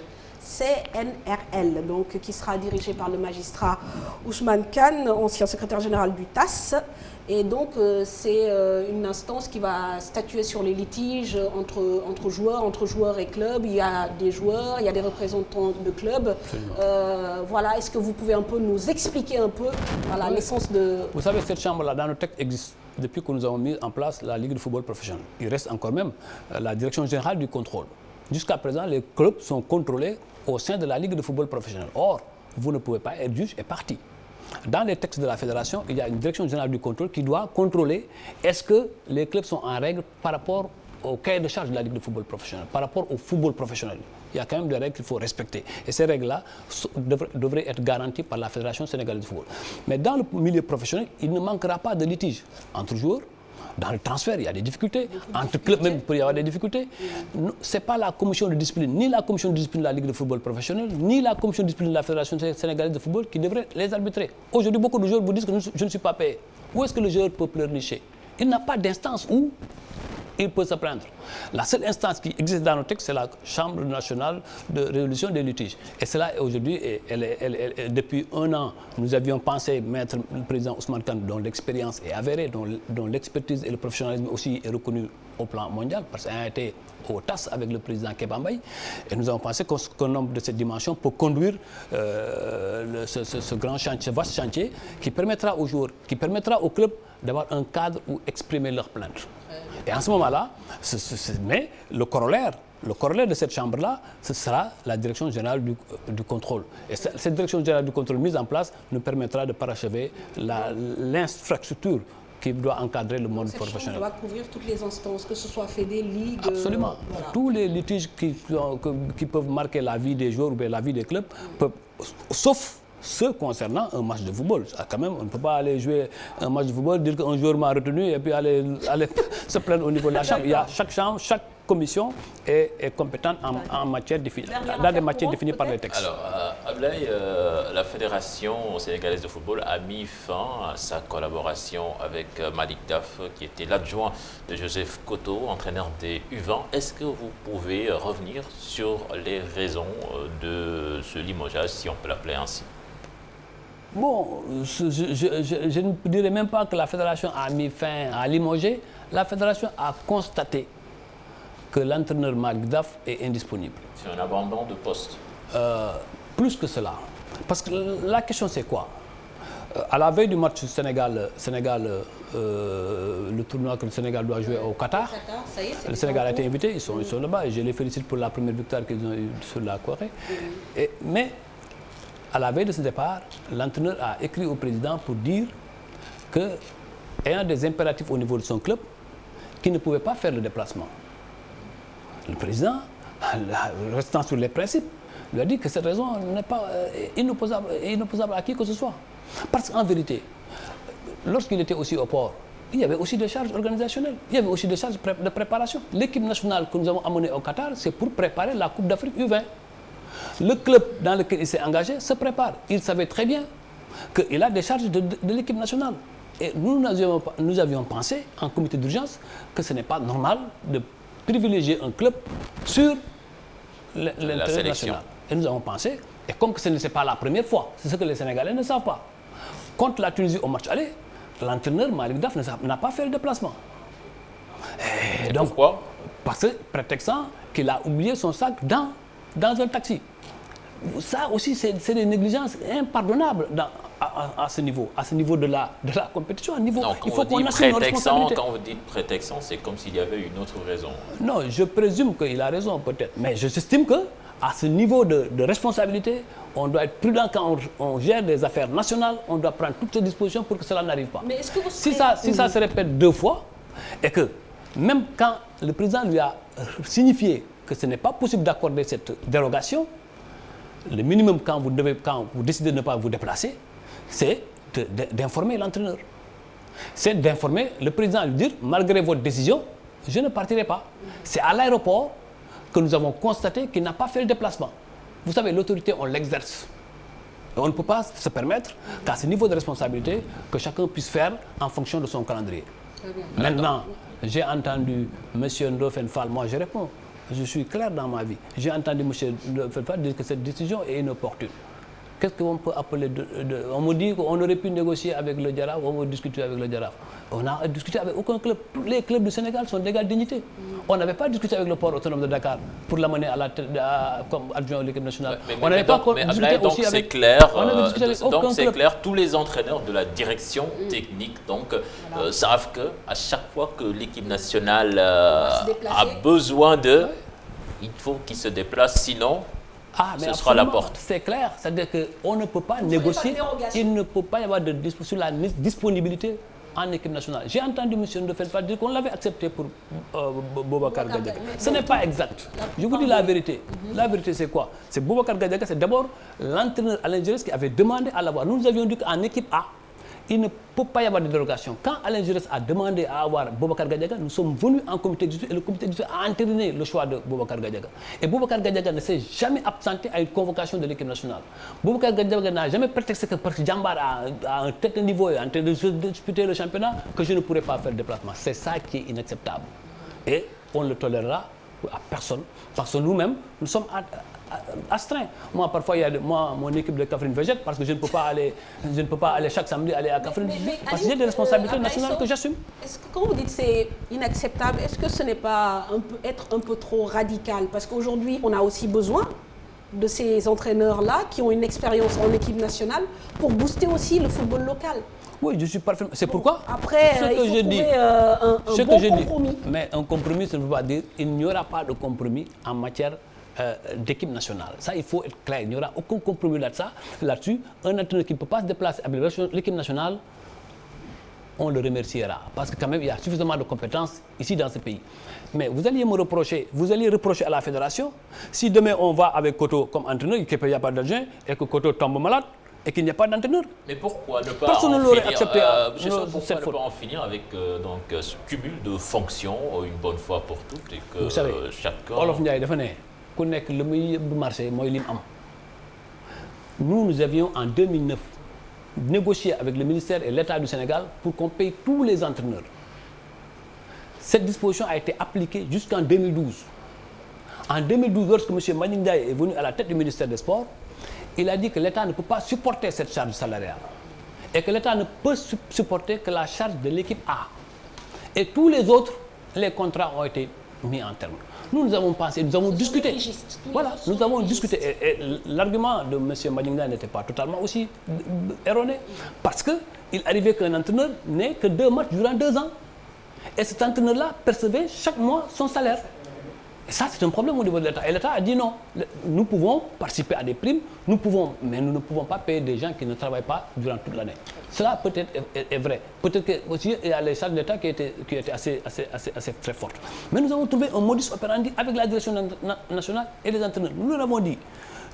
CNRL, donc, qui sera dirigé par le magistrat Ousmane Kane, ancien secrétaire général du TAS. Et donc, c'est une instance qui va statuer sur les litiges entre joueurs et clubs. Il y a des joueurs, il y a des représentants de clubs. Voilà, est-ce que vous pouvez un peu nous expliquer un peu l'essence de... Vous savez, cette chambre-là, dans le texte, existe depuis que nous avons mis en place la Ligue de football professionnel. Il reste encore même la direction générale du contrôle. Jusqu'à présent, les clubs sont contrôlés au sein de la Ligue de football professionnel. Or, vous ne pouvez pas être juge et partie. Dans les textes de la fédération, il y a une direction générale du contrôle qui doit contrôler est-ce que les clubs sont en règle par rapport au cahier de charge de la Ligue de football professionnel, par rapport au football professionnel. Il y a quand même des règles qu'il faut respecter. Et ces règles-là devraient être garanties par la Fédération sénégalaise de football. Mais dans le milieu professionnel, il ne manquera pas de litiges entre joueurs. Dans le transfert, il y a des difficultés. Entre clubs, même, il peut y avoir des difficultés. Ce n'est pas la commission de discipline, ni la commission de discipline de la Ligue de football professionnel, ni la commission de discipline de la Fédération sénégalaise de football qui devrait les arbitrer. Aujourd'hui, beaucoup de joueurs vous disent que je ne suis pas payé. Où est-ce que le joueur peut pleurnicher? Il n'a pas d'instance où il peut se plaindre. La seule instance qui existe dans nos textes, c'est la Chambre nationale de résolution des litiges. Et cela, aujourd'hui, depuis un an, nous avions pensé mettre le président Ousmane Kane, dont l'expérience est avérée, dont l'expertise et le professionnalisme aussi est reconnu au plan mondial, parce qu'il a été au TAS avec le président Kéba Mbaye. Et nous avons pensé qu'un homme de cette dimension peut conduire ce grand chantier, vaste chantier, qui permettra aux joueurs, qui permettra aux clubs d'avoir un cadre où exprimer leurs plaintes. Et en ce moment-là, mais le corollaire de cette chambre-là, ce sera la direction générale du contrôle. Et cette direction générale du contrôle mise en place nous permettra de parachever l'infrastructure qui doit encadrer le monde professionnel. Ça va couvrir toutes les instances, que ce soit fédé, ligue... Absolument. Voilà. Tous les litiges qui peuvent marquer la vie des joueurs ou bien la vie des clubs, sauf ceux concernant un match de football. Quand même, on ne peut pas aller jouer un match de football, dire qu'un joueur m'a retenu et puis aller se plaindre au niveau de la chambre. Il y a chaque commission est compétente en matière définie, dans des matières définies par les textes. Alors, Ablaye, la Fédération sénégalaise de football a mis fin à sa collaboration avec Malick Daf, qui était l'adjoint de Joseph Koto, entraîneur des U20. Est-ce que vous pouvez revenir sur les raisons de ce limogeage, si on peut l'appeler ainsi? Bon, je ne dirais même pas que la Fédération a mis fin à limoger. La Fédération a constaté que l'entraîneur Malick Daf est indisponible. C'est un abandon de poste. Plus que cela. Parce que la question c'est quoi? À la veille du match Sénégal, le tournoi que le Sénégal doit jouer au Qatar, le Sénégal a été invité, ils sont là-bas et je les félicite pour la première victoire qu'ils ont eue sur la Corée. Mais à la veille de ce départ, l'entraîneur a écrit au président pour dire que, ayant des impératifs au niveau de son club, qu'il ne pouvait pas faire le déplacement. Le président, restant sur les principes, lui a dit que cette raison n'est pas inopposable à qui que ce soit. Parce qu'en vérité, lorsqu'il était aussi au port, il y avait aussi des charges organisationnelles, il y avait aussi des charges de préparation. L'équipe nationale que nous avons amenée au Qatar, c'est pour préparer la Coupe d'Afrique U20. Le club dans lequel il s'est engagé se prépare. Il savait très bien qu'il a des charges de l'équipe nationale. Et nous avions pensé, en comité d'urgence, que ce n'est pas normal de privilégier un club sur l'intérêt national. Et nous avons pensé, et comme ce n'est pas la première fois, c'est ce que les Sénégalais ne savent pas. Contre la Tunisie au match aller, l'entraîneur Malick Daf n'a pas fait le déplacement. Et donc, pourquoi? Parce que prétextant qu'il a oublié son sac dans un taxi. Ça aussi, c'est des négligences impardonnables à ce niveau de la compétition. Donc, il faut qu'on assume nos responsabilités. Quand vous dites prétextant, c'est comme s'il y avait une autre raison. Non, je présume qu'il a raison peut-être, mais j'estime que à ce niveau de responsabilité, on doit être prudent quand on gère des affaires nationales, on doit prendre toutes les dispositions pour que cela n'arrive pas. Mais est-ce que si ça se répète 2 fois, et que même quand le président lui a signifié que ce n'est pas possible d'accorder cette dérogation, le minimum quand vous décidez de ne pas vous déplacer, c'est d'informer l'entraîneur. C'est d'informer le président, lui dire, malgré votre décision, je ne partirai pas. C'est à l'aéroport que nous avons constaté qu'il n'a pas fait le déplacement. Vous savez, l'autorité, on l'exerce. On ne peut pas se permettre qu'à ce niveau de responsabilité, que chacun puisse faire en fonction de son calendrier. Maintenant, j'ai entendu M. Ndofène Fall, moi je réponds. Je suis clair dans ma vie. J'ai entendu M. Ndofène Fall dire que cette décision est inopportune. Qu'est-ce qu'on peut appeler on me dit qu'on aurait pu négocier avec le Jaraaf, on veut discuter avec le Jaraaf. On n'a discuté avec aucun club. Tous les clubs du Sénégal sont d'égale dignité. On n'avait pas discuté avec le port autonome de Dakar pour l'amener comme adjoint de l'équipe nationale. On n'avait pas discuté aussi avec... Donc c'est clair, tous les entraîneurs de la direction technique savent qu'à chaque fois que l'équipe nationale a besoin d'eux, il faut qu'ils se déplacent, sinon... ce sera la porte. C'est clair, c'est-à-dire qu'on ne peut pas négocier, il ne peut pas y avoir de sur la disponibilité en équipe nationale. J'ai entendu M. Ndofène Fall dire qu'on l'avait accepté pour Boubacar Gadiaga. Ce n'est pas exact. Je vous dis la vérité. La vérité, c'est quoi? C'est Boubacar Gadiaga, c'est d'abord l'entraîneur Alain Giresse qui avait demandé à l'avoir. Nous avions dit qu'en équipe A, il ne peut pas y avoir de dérogation. Quand Alain Giresse a demandé à avoir Boubacar Gadiaga, nous sommes venus en comité exécutif et le comité exécutif a entériné le choix de Boubacar Gadiaga. Et Boubacar Gadiaga ne s'est jamais absenté à une convocation de l'équipe nationale. Boubacar Gadiaga n'a jamais prétexté que parce que Djambar a un tel niveau et en train de disputer le championnat que je ne pourrais pas faire le déplacement. C'est ça qui est inacceptable. Et on ne le tolérera à personne. Parce que nous-mêmes, nous sommes astreint. Moi, parfois, mon équipe de Kaffrine végète parce que je ne peux pas aller chaque samedi aller à Kaffrine parce que j'ai des responsabilités nationales que j'assume. Est-ce que quand vous dites que c'est inacceptable, est-ce que ce n'est pas être un peu trop radical? Parce qu'aujourd'hui, on a aussi besoin de ces entraîneurs-là qui ont une expérience en équipe nationale pour booster aussi le football local. Oui, je suis parfaitement... C'est pourquoi après, il faut trouver un bon compromis. Mais un compromis, ça ne veut pas dire qu'il n'y aura pas de compromis en matière d'équipe nationale. Ça, il faut être clair. Il n'y aura aucun compromis là-dessus. Un entraîneur qui ne peut pas se déplacer avec l'équipe nationale on le remerciera. Parce que quand même, il y a suffisamment de compétences ici dans ce pays. Mais vous allez reprocher à la fédération, si demain on va avec Koto comme entraîneur, qu'il n'y a pas d'adjoint, et que Koto tombe malade, et qu'il n'y a pas d'entraîneur. Mais pourquoi ne pas Personne en ne l'aurait finir, accepté. pourquoi ne pas en finir avec ce cumul de fonctions une bonne fois pour toutes et que vous savez, chacun... Olof Ndiaye dafa ne ku nekk le muy marché mooy lim am. Nous avions en 2009 négocié avec le ministère et l'État du Sénégal pour qu'on paye tous les entraîneurs. Cette disposition a été appliquée jusqu'en 2012. En 2012, lorsque M. Mbagnick Ndiaye est venu à la tête du ministère des Sports, il a dit que l'État ne peut pas supporter cette charge salariale et que l'État ne peut supporter que la charge de l'équipe A. Et tous les autres, les contrats ont été mis en terme. Nous avons pensé, nous avons discuté. Voilà, nous avons discuté. Et l'argument de M. Mbagnick Ndiaye n'était pas totalement aussi erroné. Parce qu'il arrivait qu'un entraîneur n'ait que 2 matchs durant 2 ans. Et cet entraîneur-là percevait chaque mois son salaire. Et ça, c'est un problème au niveau de l'État. Et l'État a dit non. Nous pouvons participer à des primes, mais nous ne pouvons pas payer des gens qui ne travaillent pas durant toute l'année. Cela peut-être est vrai. Peut-être qu'il y a les charges de l'État qui étaient assez très fortes. Mais nous avons trouvé un modus operandi avec la direction nationale et les entraîneurs. Nous leur avons dit,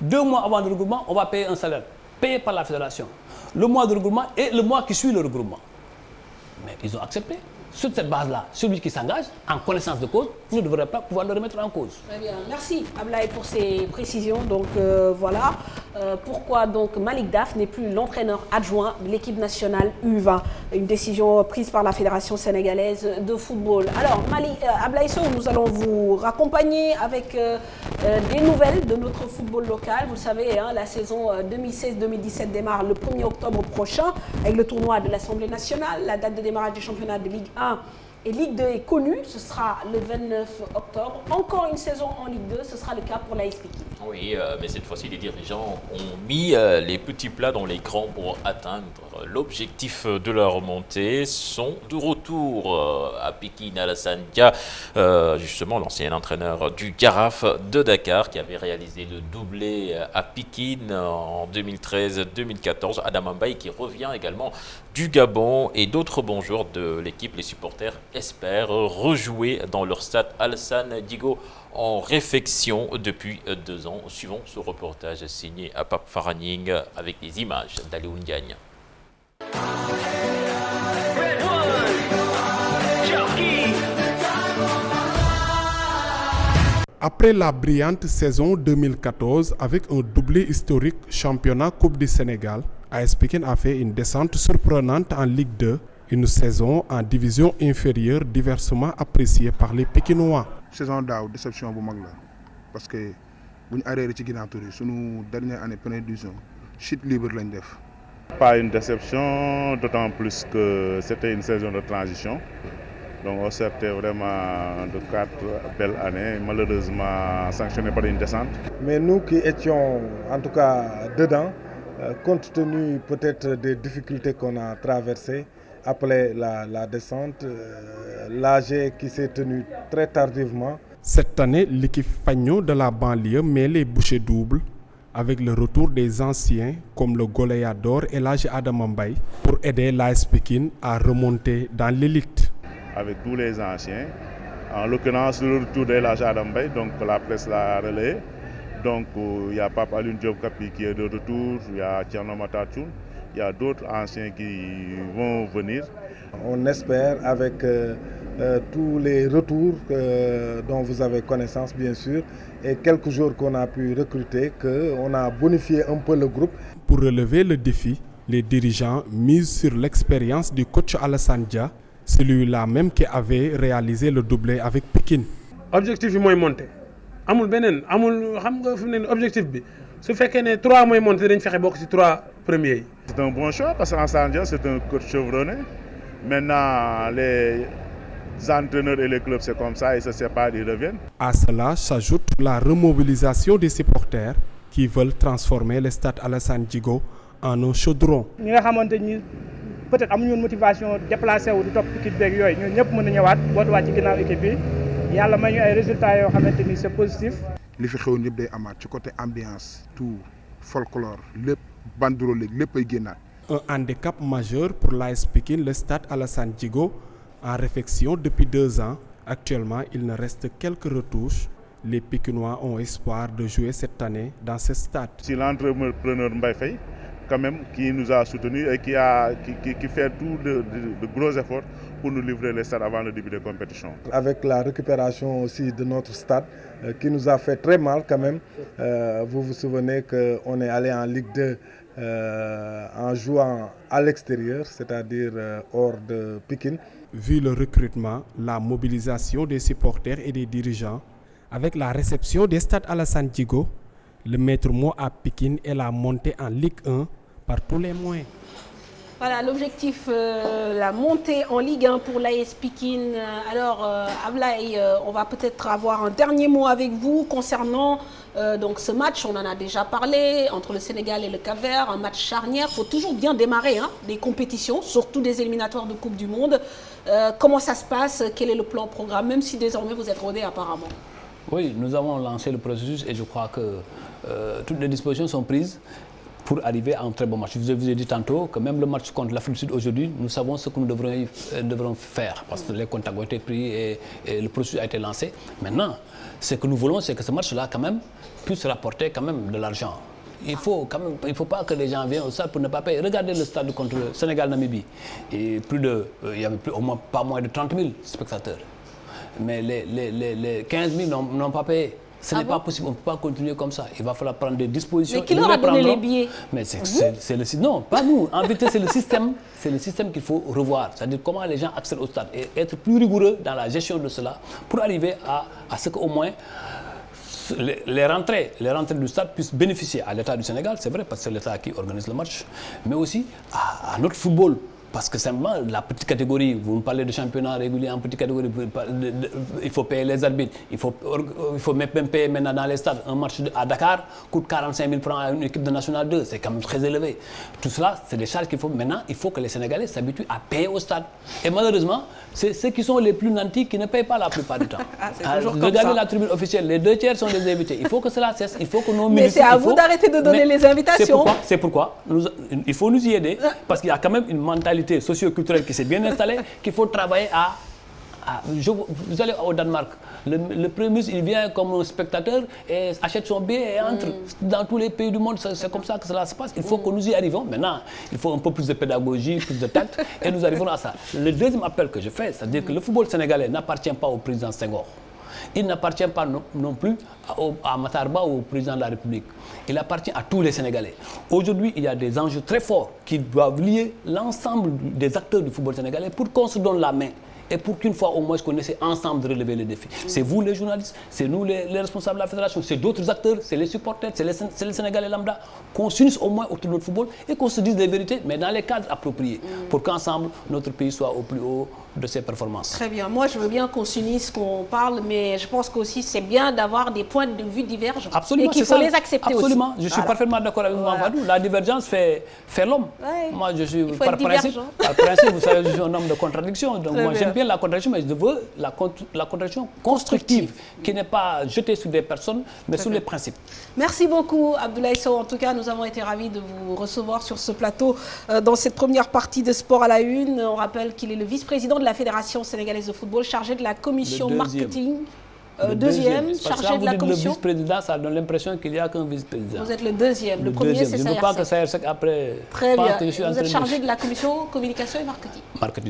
2 mois avant le regroupement, on va payer un salaire payé par la fédération. Le mois de regroupement et le mois qui suit le regroupement. Mais ils ont accepté. Sur cette base-là, celui qui s'engage, en connaissance de cause, ne devrait pas pouvoir le remettre en cause. Très bien. Merci Ablaye pour ces précisions. Donc voilà pourquoi donc Malick Daf n'est plus l'entraîneur adjoint de l'équipe nationale U20. Une décision prise par la Fédération sénégalaise de football. Alors Ablaye Sow, nous allons vous raccompagner avec des nouvelles de notre football local. Vous savez, la saison 2016-2017 démarre le 1er octobre prochain avec le tournoi de l'Assemblée nationale. La date de démarrage du championnat de Ligue 1 et Ligue 2 est connue, ce sera le 29 octobre. Encore une saison en Ligue 2, ce sera le cas pour l'AS Pikine. Oui, mais cette fois-ci, les dirigeants ont mis les petits plats dans les grands pour atteindre l'objectif de la remontée. Sont de retour à Pikine, Alassane Dia, justement l'ancien entraîneur du Jaraaf de Dakar, qui avait réalisé le doublé à Pikine en 2013-2014. Adama Mbaye qui revient également du Gabon et d'autres bons joueurs de l'équipe. Les supporters espèrent rejouer dans leur stade Alassane Djigo en réfection depuis 2 ans. Suivons ce reportage signé à Pape Faraning avec les images d'Aliou Ndiagne. Après la brillante saison 2014 avec un doublé historique championnat Coupe du Sénégal, AS Pikine a fait une descente surprenante en Ligue 2, une saison en division inférieure diversement appréciée par les Pikinois. Saison daaw déception bu mag la parce que bu ñu arrêté ci ginnaaw tur yi sunu dernière année première division chute libre lañ def. Pas une déception, d'autant plus que c'était une saison de transition. Donc on sortait vraiment de 4 belles années, malheureusement sanctionnées par une descente. Mais nous qui étions en tout cas dedans, compte tenu peut-être des difficultés qu'on a traversées, après la descente, l'AG qui s'est tenu très tardivement. Cette année, l'équipe Fagno de la banlieue met les bouchées doubles avec le retour des anciens comme le goléador et l'AG Adama Mbaye pour aider l'AS Pikine à remonter dans l'élite. Avec tous les anciens, en l'occurrence le retour de l'AG Adama Mbaye, donc la presse l'a relayé. Donc il y a Pape Alioune Diop Kapi qui est de retour, il y a Thierno Matatchoun, il y a d'autres anciens qui vont venir. On espère avec tous les retours dont vous avez connaissance bien sûr et quelques jours qu'on a pu recruter, qu'on a bonifié un peu le groupe. Pour relever le défi, les dirigeants misent sur l'expérience du coach Alassane Dia, celui-là même qui avait réalisé le doublé avec Pikine. Objectif est monter. Amul benen amul xam nga fi ne objectif bi su fekkee ne 3 mooy monter dañ fexe bokk ci 3 premiers. C'est un bon choix parce qu'Alassane Dia c'est un coach chevronné. Maintenant les entraîneurs et les clubs c'est comme ça, ils se séparent, ils reviennent. À cela s'ajoute la remobilisation des supporters qui veulent transformer le stade Alassane Djigo en un chaudron. ñi nga xamante ni peut-être amuñu motivation déplacer wu di top équipe beeg yooyu ñoo ñëpp mën a ñëwaat bootuwaat ci ginnaaw équipe bi. Yàlla may ñu ay résultats yoo xamante ni c'est positif. li fi xewoon yëpp day amaat ci côté ambiance tout folklore lépp banderole lépp ay génnaat. Un handicap majeur pour l'AS Pikine, le stade Alassane Djigo, en réfection depuis 2 ans. Actuellement, il ne reste quelques retouches. Les Pikinois ont espoir de jouer cette année dans ce stade. Si l'entrepreneur Mbaye Faye, quand même, qui nous a soutenus et qui fait tout de gros efforts pour nous livrer les stades avant le début des compétitions. Avec la récupération aussi de notre stade, qui nous a fait très mal quand même. Vous vous souvenez qu'on est allé en Ligue 2 en jouant à l'extérieur, c'est-à-dire hors de Pikine. Vu le recrutement, la mobilisation des supporters et des dirigeants, avec la réception des stades Alassane Djigo, le maître mot à Pikine est la montée en Ligue 1 par tous les moyens. Voilà l'objectif, la montée en Ligue 1 pour l'AS Pikine. Alors Ablaye, on va peut-être avoir un dernier mot avec vous concernant donc ce match. On en a déjà parlé entre le Sénégal et le Cap-Vert, un match charnière. Il faut toujours bien démarrer des compétitions, surtout des éliminatoires de Coupe du Monde. Comment ça se passe? Quel est le plan programme? Même si désormais vous êtes rodé apparemment. Oui, nous avons lancé le processus et je crois que toutes les dispositions sont prises pour arriver à un très bon match. Je vous ai dit tantôt que même le match contre l'Afrique du Sud aujourd'hui, nous savons ce que nous devrons faire parce que les contacts ont été pris et le processus a été lancé. Maintenant, ce que nous voulons, c'est que ce match-là quand même puisse rapporter quand même de l'argent. Il faut pas que les gens viennent au stade pour ne pas payer. Regardez le stade contre le Sénégal-Namibie. Il y avait au moins pas moins de 30 000 spectateurs. Mais les 15 000 n'ont pas payé. Ce n'est pas possible, on ne peut pas continuer comme ça. Il va falloir prendre des dispositions. Mais qui leur a donné les billets? Mais c'est le système. Non, pas nous. En vérité, c'est le système qu'il faut revoir. C'est-à-dire comment les gens accèdent au stade et être plus rigoureux dans la gestion de cela pour arriver à ce qu'au moins les rentrées du stade puissent bénéficier à l'État du Sénégal, c'est vrai, parce que c'est l'État qui organise le match, mais aussi à notre football. Parce que simplement, la petite catégorie, vous me parlez de championnat régulier en petite catégorie, il faut payer les arbitres, il faut même payer maintenant dans les stades. Un match à Dakar coûte 45 000 francs à une équipe de National 2, c'est quand même très élevé. Tout cela, c'est des charges qu'il faut. Maintenant, il faut que les Sénégalais s'habituent à payer au stade. Et malheureusement, c'est ceux qui sont les plus nantis qui ne payent pas la plupart du temps. Regardez la tribune officielle, les 2 tiers sont des invités. Il faut que cela cesse, il faut que nos ministres... Mais c'est à vous d'arrêter de donner les invitations. C'est pourquoi il faut nous y aider, parce qu'il y a quand même une mentalité socio-culturelle qui s'est bien installée, qu'il faut travailler vous allez au Danemark, le Premier ministre il vient comme un spectateur et achète son billet et entre. Dans tous les pays du monde, c'est comme ça que cela se passe. Il faut que nous y arrivions. Maintenant, il faut un peu plus de pédagogie, plus de tact et nous arrivons à ça. Le deuxième appel que je fais, c'est-à-dire que le football sénégalais n'appartient pas au président Senghor. Il n'appartient pas non plus à Matarba ou au président de la République. Il appartient à tous les Sénégalais. Aujourd'hui, il y a des enjeux très forts qui doivent lier l'ensemble des acteurs du football sénégalais pour qu'on se donne la main. Et pour qu'une fois au moins qu'on essaie ensemble de relever les défis. C'est vous les journalistes, c'est nous les responsables de la fédération, c'est d'autres acteurs, c'est les supporters, c'est les Sénégalais lambda. Qu'on s'unisse au moins autour de notre football et qu'on se dise les vérités, mais dans les cadres appropriés, pour qu'ensemble notre pays soit au plus haut de ses performances. Très bien. Moi, je veux bien qu'on s'unisse, qu'on parle, mais je pense qu'aussi c'est bien d'avoir des points de vue divergents. Absolument, et qu'il faut les accepter aussi. Absolument. Je suis parfaitement d'accord avec Mamadou. La divergence fait l'homme. Ouais. Moi, je suis par principe, vous savez, je suis un homme de contradiction. Donc moi, j'aime bien la contradiction, mais je veux la contradiction constructive, qui n'est pas jetée sur des personnes, mais sur les principes. Merci beaucoup, Abdoulaye Sow. En tout cas, nous avons été ravis de vous recevoir sur ce plateau dans cette première partie de Sport à la Une. On rappelle qu'il est le vice-président de la Fédération sénégalaise de football, chargé de la commission marketing. Deuxième, chargé de la commission. Le vice-président, ça donne l'impression qu'il n'y a qu'un vice-président. Vous êtes le deuxième. Le premier, c'est Sayersek. Je ne veux pas que Sayersek après. Très bien. Vous êtes chargé de la commission communication et marketing.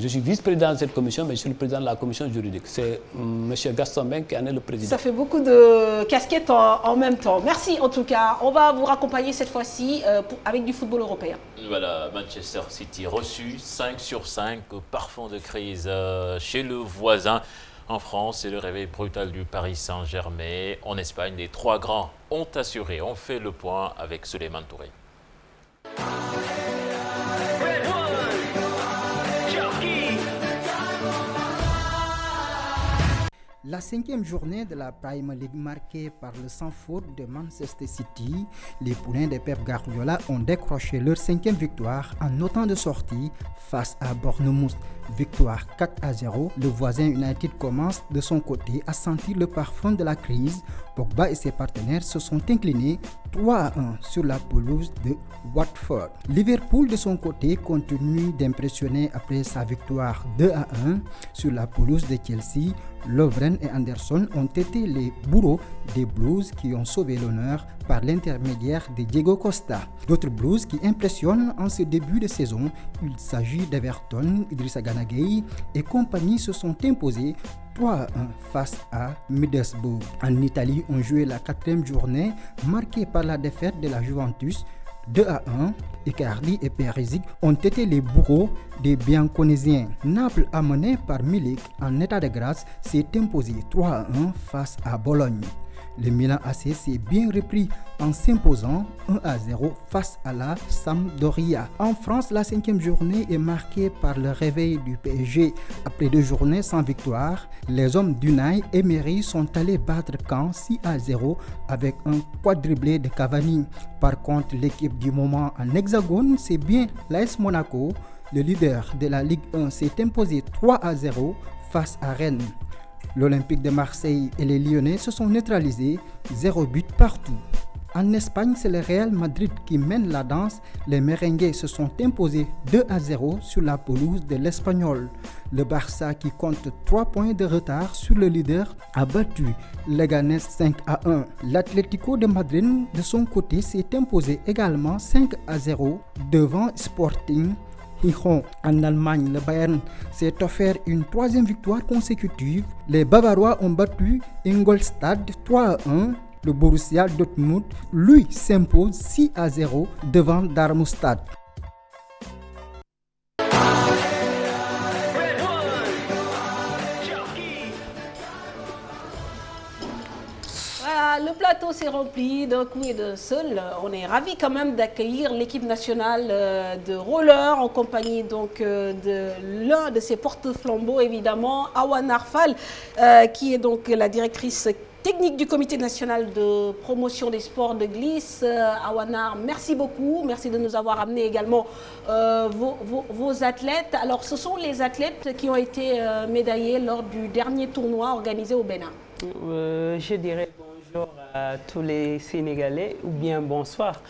Je suis vice-président de cette commission, mais je suis le président de la commission juridique. C'est M. Gaston Beng qui en est le président. Ça fait beaucoup de casquettes en même temps. Merci en tout cas. On va vous raccompagner cette fois-ci avec du football européen. Voilà, Manchester City reçu 5 sur 5 par fond de crise chez le voisin. En France, c'est le réveil brutal du Paris Saint-Germain. En Espagne, les 3 grands ont assuré. On fait le point avec Souleymane Touré. La 5e journée de la Premier League marquée par le sans-faute de Manchester City, les poulains de Pep Guardiola ont décroché leur 5e victoire en autant de sorties face à Bournemouth. Victoire 4-0, le voisin United commence de son côté à sentir le parfum de la crise. Pogba et ses partenaires se sont inclinés 3-1 sur la pelouse de Watford. Liverpool, de son côté, continue d'impressionner après sa victoire 2-1 sur la pelouse de Chelsea. Lovren et Anderson ont été les bourreaux des Blues qui ont sauvé l'honneur par l'intermédiaire de Diego Costa. D'autres Blues qui impressionnent en ce début de saison, il s'agit d'Everton, Idrissa Gana Gueye et compagnie se sont imposés 3-1 face à Middlesbrough. En Italie, on jouait la 4e journée marquée par la défaite de la Juventus 2-1. Icardi et Perisic ont été les bourreaux des Bianconesiens. Naples, amené par Milik en état de grâce, s'est imposé 3-1 face à Bologne. Le Milan AC s'est bien repris en s'imposant 1-0 face à la Sampdoria. En France, la 5e journée est marquée par le réveil du PSG. Après 2 journées sans victoire, les hommes d'Unai Emery sont allés battre Caen 6-0 avec un quadruplé de Cavani. Par contre, l'équipe du moment en Hexagone, c'est bien l'AS Monaco. Le leader de la Ligue 1 s'est imposé 3-0 face à Rennes. L'Olympique de Marseille et les Lyonnais se sont neutralisés 0 but partout. En Espagne, c'est le Real Madrid qui mène la danse. Les merengues se sont imposés 2-0 sur la pelouse de l'Espagnol. Le Barça, qui compte 3 points de retard sur le leader, a battu Leganés 5-1. L'Atlético de Madrid, de son côté, s'est imposé également 5-0 devant Sporting Gijón. En Allemagne, le Bayern s'est offert une 3e victoire consécutive. Les Bavarois ont battu Ingolstadt 3-1. Le Borussia Dortmund, lui, s'impose 6-0 devant Darmstadt. Le plateau s'est rempli d'un coup et d'un seul. On est ravis quand même d'accueillir l'équipe nationale de roller en compagnie donc de l'un de ses porte-flambeaux évidemment, Awa Narfal, qui est donc la directrice technique du comité national de promotion des sports de glisse. Awanar, merci beaucoup. Merci de nous avoir amené également vos athlètes. Alors, ce sont les athlètes qui ont été médaillés lors du dernier tournoi organisé au Bénin. Je dirais bonjour à tous les Sénégalais, ou bien bonsoir.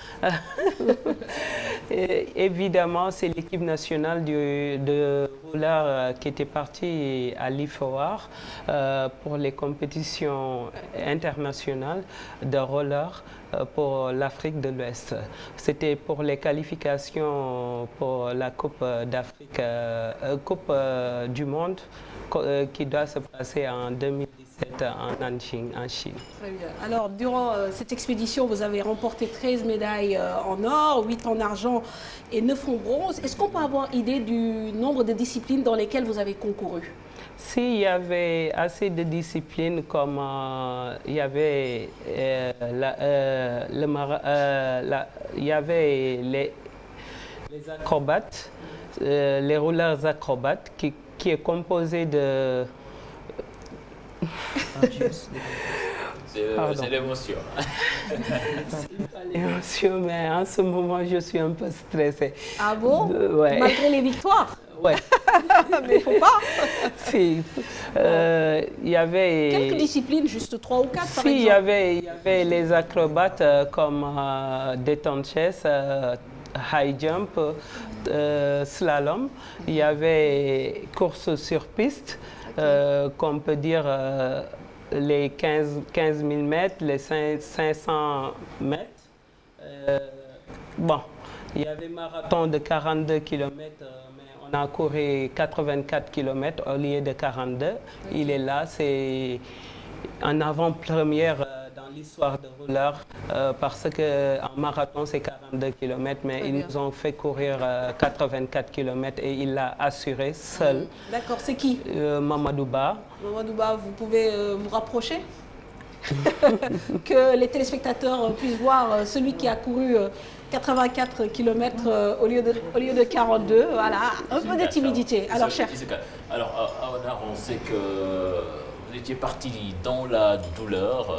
Évidemment, c'est l'équipe nationale de roller qui était partie à l'IFOAR pour les compétitions internationales de roller pour l'Afrique de l'Ouest. C'était pour les qualifications pour la Coupe d'Afrique, Coupe du Monde qui doit se passer en 2017 en Chine. Très bien. Alors, durant cette expédition, vous avez remporté 13 médailles en or, 8 en argent et 9 en bronze. Est-ce qu'on peut avoir idée du nombre de disciplines dans lesquelles vous avez concouru? S'il y avait assez de disciplines comme il y avait, il y avait les acrobates, les rouleurs acrobates qui est composé de... C'est l'émotion. C'est pas l'émotion, mais en ce moment, je suis un peu stressée. Ah bon? Ouais. Malgré les victoires? Ouais. Mais il ne faut pas. Si. Il y avait... Quelques disciplines, juste 3 ou 4 par exemple? Il y avait les acrobates comme détente chaise, high jump, slalom. Il y avait course sur piste, qu'on peut dire les 15 000 mètres, les 500 mètres. Bon, il y avait marathon de 42 km, mais on a couru 84 km au lieu de 42. Il est là, c'est en avant-première dans l'histoire de roller parce qu'en marathon c'est 42 km, mais ils nous ont fait courir 84 km et il l'a assuré seul. D'accord, c'est qui? Mamadou Ba. Mamadou Ba, vous pouvez vous rapprocher que les téléspectateurs puissent voir celui qui a couru 84 km au lieu de 42. Voilà, un peu de timidité. Alors, cher. Alors, Awanar, on sait que vous étiez parti dans la douleur.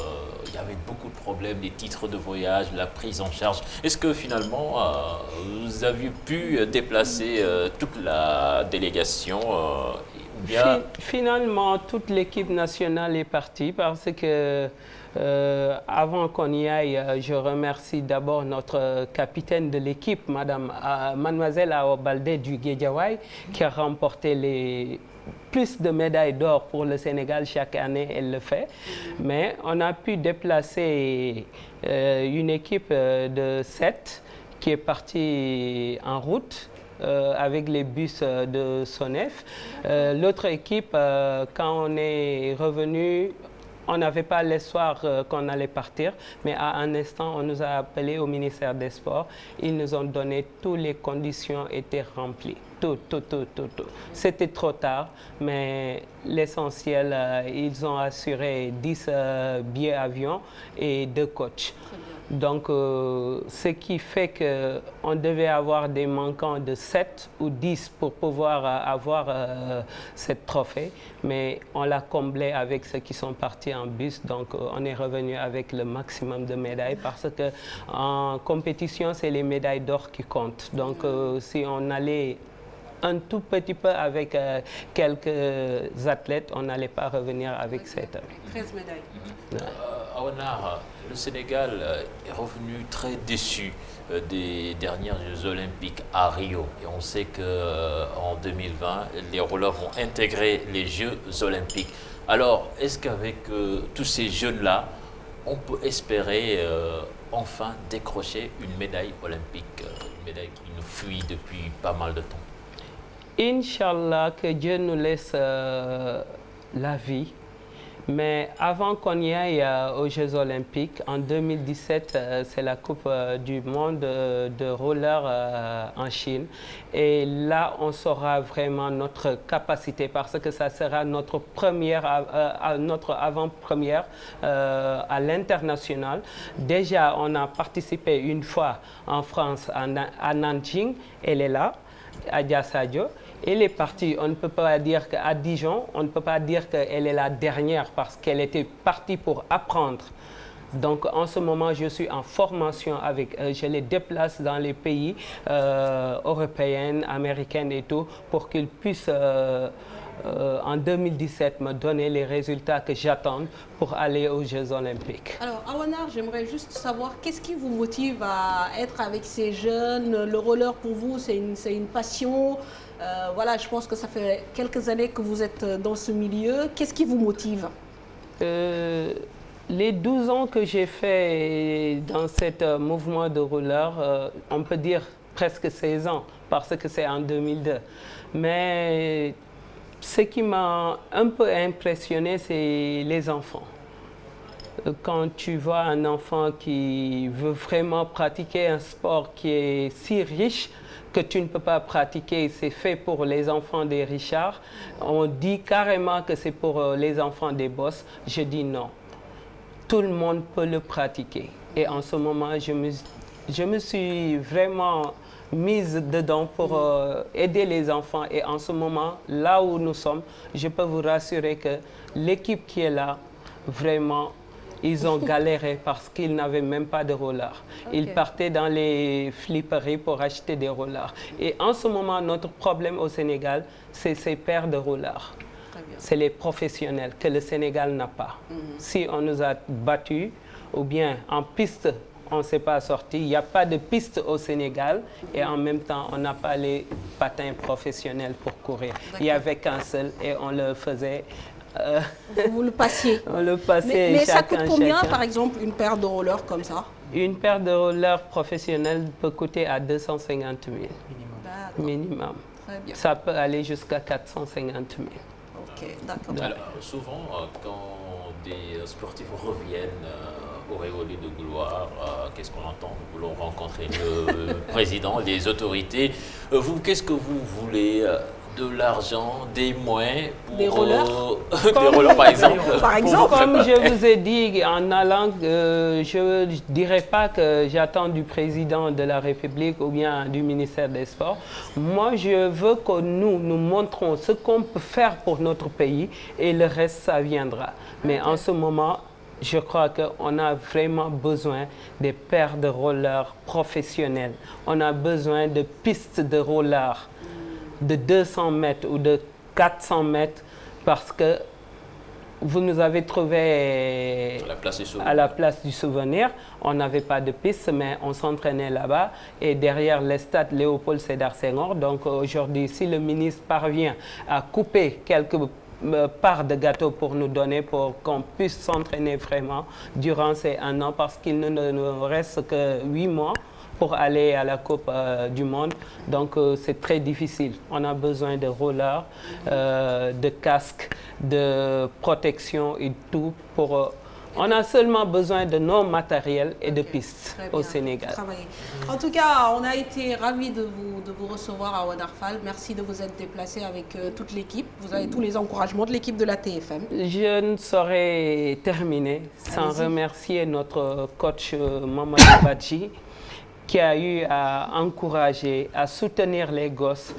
Il y avait beaucoup de problèmes, les titres de voyage, la prise en charge. Est-ce que finalement, vous avez pu déplacer toute la délégation Finalement, toute l'équipe nationale est partie parce que avant qu'on y aille, je remercie d'abord notre capitaine de l'équipe, mademoiselle Awa Baldé du Guédiawaye, qui a remporté plus de médailles d'or pour le Sénégal chaque année, elle le fait. Mais on a pu déplacer une équipe de 7 qui est partie en route avec les bus de SONEF. L'autre équipe, quand on est revenu, on n'avait pas l'espoir qu'on allait partir, mais à un instant, on nous a appelés au ministère des Sports. Ils nous ont donné toutes les conditions étaient remplies. Tout. C'était trop tard, mais l'essentiel, ils ont assuré 10 billets avion et 2 coachs. Donc, ce qui fait qu'on devait avoir des manquants de 7 ou 10 pour pouvoir avoir cette trophée. Mais on l'a comblé avec ceux qui sont partis en bus. Donc, on est revenu avec le maximum de médailles parce qu'en compétition, c'est les médailles d'or qui comptent. Donc, si on allait un tout petit peu avec quelques athlètes, on n'allait pas revenir avec 7. 13 médailles. Awanar, le Sénégal est revenu très déçu des dernières Jeux Olympiques à Rio. Et on sait qu'en 2020, les rollers vont intégrer les Jeux Olympiques. Alors, est-ce qu'avec tous ces jeunes-là, on peut espérer enfin décrocher une médaille olympique, une médaille qui nous fuit depuis pas mal de temps? Inch'Allah, que Dieu nous laisse la vie. Mais avant qu'on y aille aux Jeux Olympiques, en 2017, c'est la Coupe du Monde de roller en Chine. Et là, on saura vraiment notre capacité parce que ça sera notre notre avant-première à l'international. Déjà, on a participé une fois en France, à Nanjing, elle est là, à Diassadio. Elle est partie, on ne peut pas dire qu'à Dijon, on ne peut pas dire qu'elle est la dernière parce qu'elle était partie pour apprendre. Donc en ce moment, je suis en formation avec eux. Je les déplace dans les pays européens, américains et tout pour qu'ils puissent en 2017 me donner les résultats que j'attends pour aller aux Jeux Olympiques. Alors Awanar, j'aimerais juste savoir qu'est-ce qui vous motive à être avec ces jeunes? Le roller pour vous, c'est une passion. Voilà, je pense que ça fait quelques années que vous êtes dans ce milieu. Qu'est-ce qui vous motive? Les 12 ans que j'ai fait dans ce mouvement de roller, on peut dire presque 16 ans parce que c'est en 2002. Mais ce qui m'a un peu impressionné, c'est les enfants. Quand tu vois un enfant qui veut vraiment pratiquer un sport qui est si riche que tu ne peux pas pratiquer, c'est fait pour les enfants des richards. On dit carrément que c'est pour les enfants des boss. Je dis non. Tout le monde peut le pratiquer. Et en ce moment, je me suis vraiment mise dedans pour aider les enfants. Et en ce moment, là où nous sommes, je peux vous rassurer que l'équipe qui est là, vraiment, ils ont galéré parce qu'ils n'avaient même pas de rollers. Okay. Ils partaient dans les flipperies pour acheter des rollers. Et en ce moment, notre problème au Sénégal, c'est ces paires de rollers. C'est les professionnels que le Sénégal n'a pas. Si on nous a battus, ou bien en piste, on ne s'est pas sorti. Il n'y a pas de piste au Sénégal et en même temps, on n'a pas les patins professionnels pour courir. Il n'y avait qu'un seul et on le faisait. Vous le passiez. On le passait. Mais ça coûte combien, par exemple, une paire de rollers comme ça? Une paire de rollers professionnels peut coûter à 250 000 minimum. Très bien. Ça peut aller jusqu'à 450 000. Ok, d'accord. Alors, souvent, quand des sportifs reviennent au révolé de gloire, qu'est-ce qu'on entend? Nous voulons rencontrer le président, les autorités. Vous, qu'est-ce que vous voulez? De l'argent, des moyens pour des rollers, des rollers par exemple. Par exemple, comme je vous ai dit en allant, je ne dirais pas que j'attends du président de la République ou bien du ministère des Sports. Moi, je veux que nous montrons ce qu'on peut faire pour notre pays et le reste, ça viendra. Mais en ce moment, je crois qu'on a vraiment besoin des paires de rollers professionnels. On a besoin de pistes de rollers de 200 mètres ou de 400 mètres parce que vous nous avez trouvé à la place du souvenir. On n'avait pas de piste, mais on s'entraînait là-bas et derrière le stade Léopold Sédar Senghor. Donc aujourd'hui, si le ministre parvient à couper quelques parts de gâteau pour nous donner, pour qu'on puisse s'entraîner vraiment durant ces 1 an, parce qu'il ne nous reste que 8 mois pour aller à la Coupe du Monde. Donc c'est très difficile. On a besoin de rollers, de casques, de protection et tout. On a seulement besoin de nos matériels et de pistes au Sénégal. En tout cas, on a été ravis de vous recevoir à Wadarfal. Merci de vous être déplacé avec toute l'équipe. Vous avez tous les encouragements de l'équipe de la TFM. Je ne saurais terminer sans remercier notre coach Mamadou Badji, qui a eu à encourager, à soutenir les gosses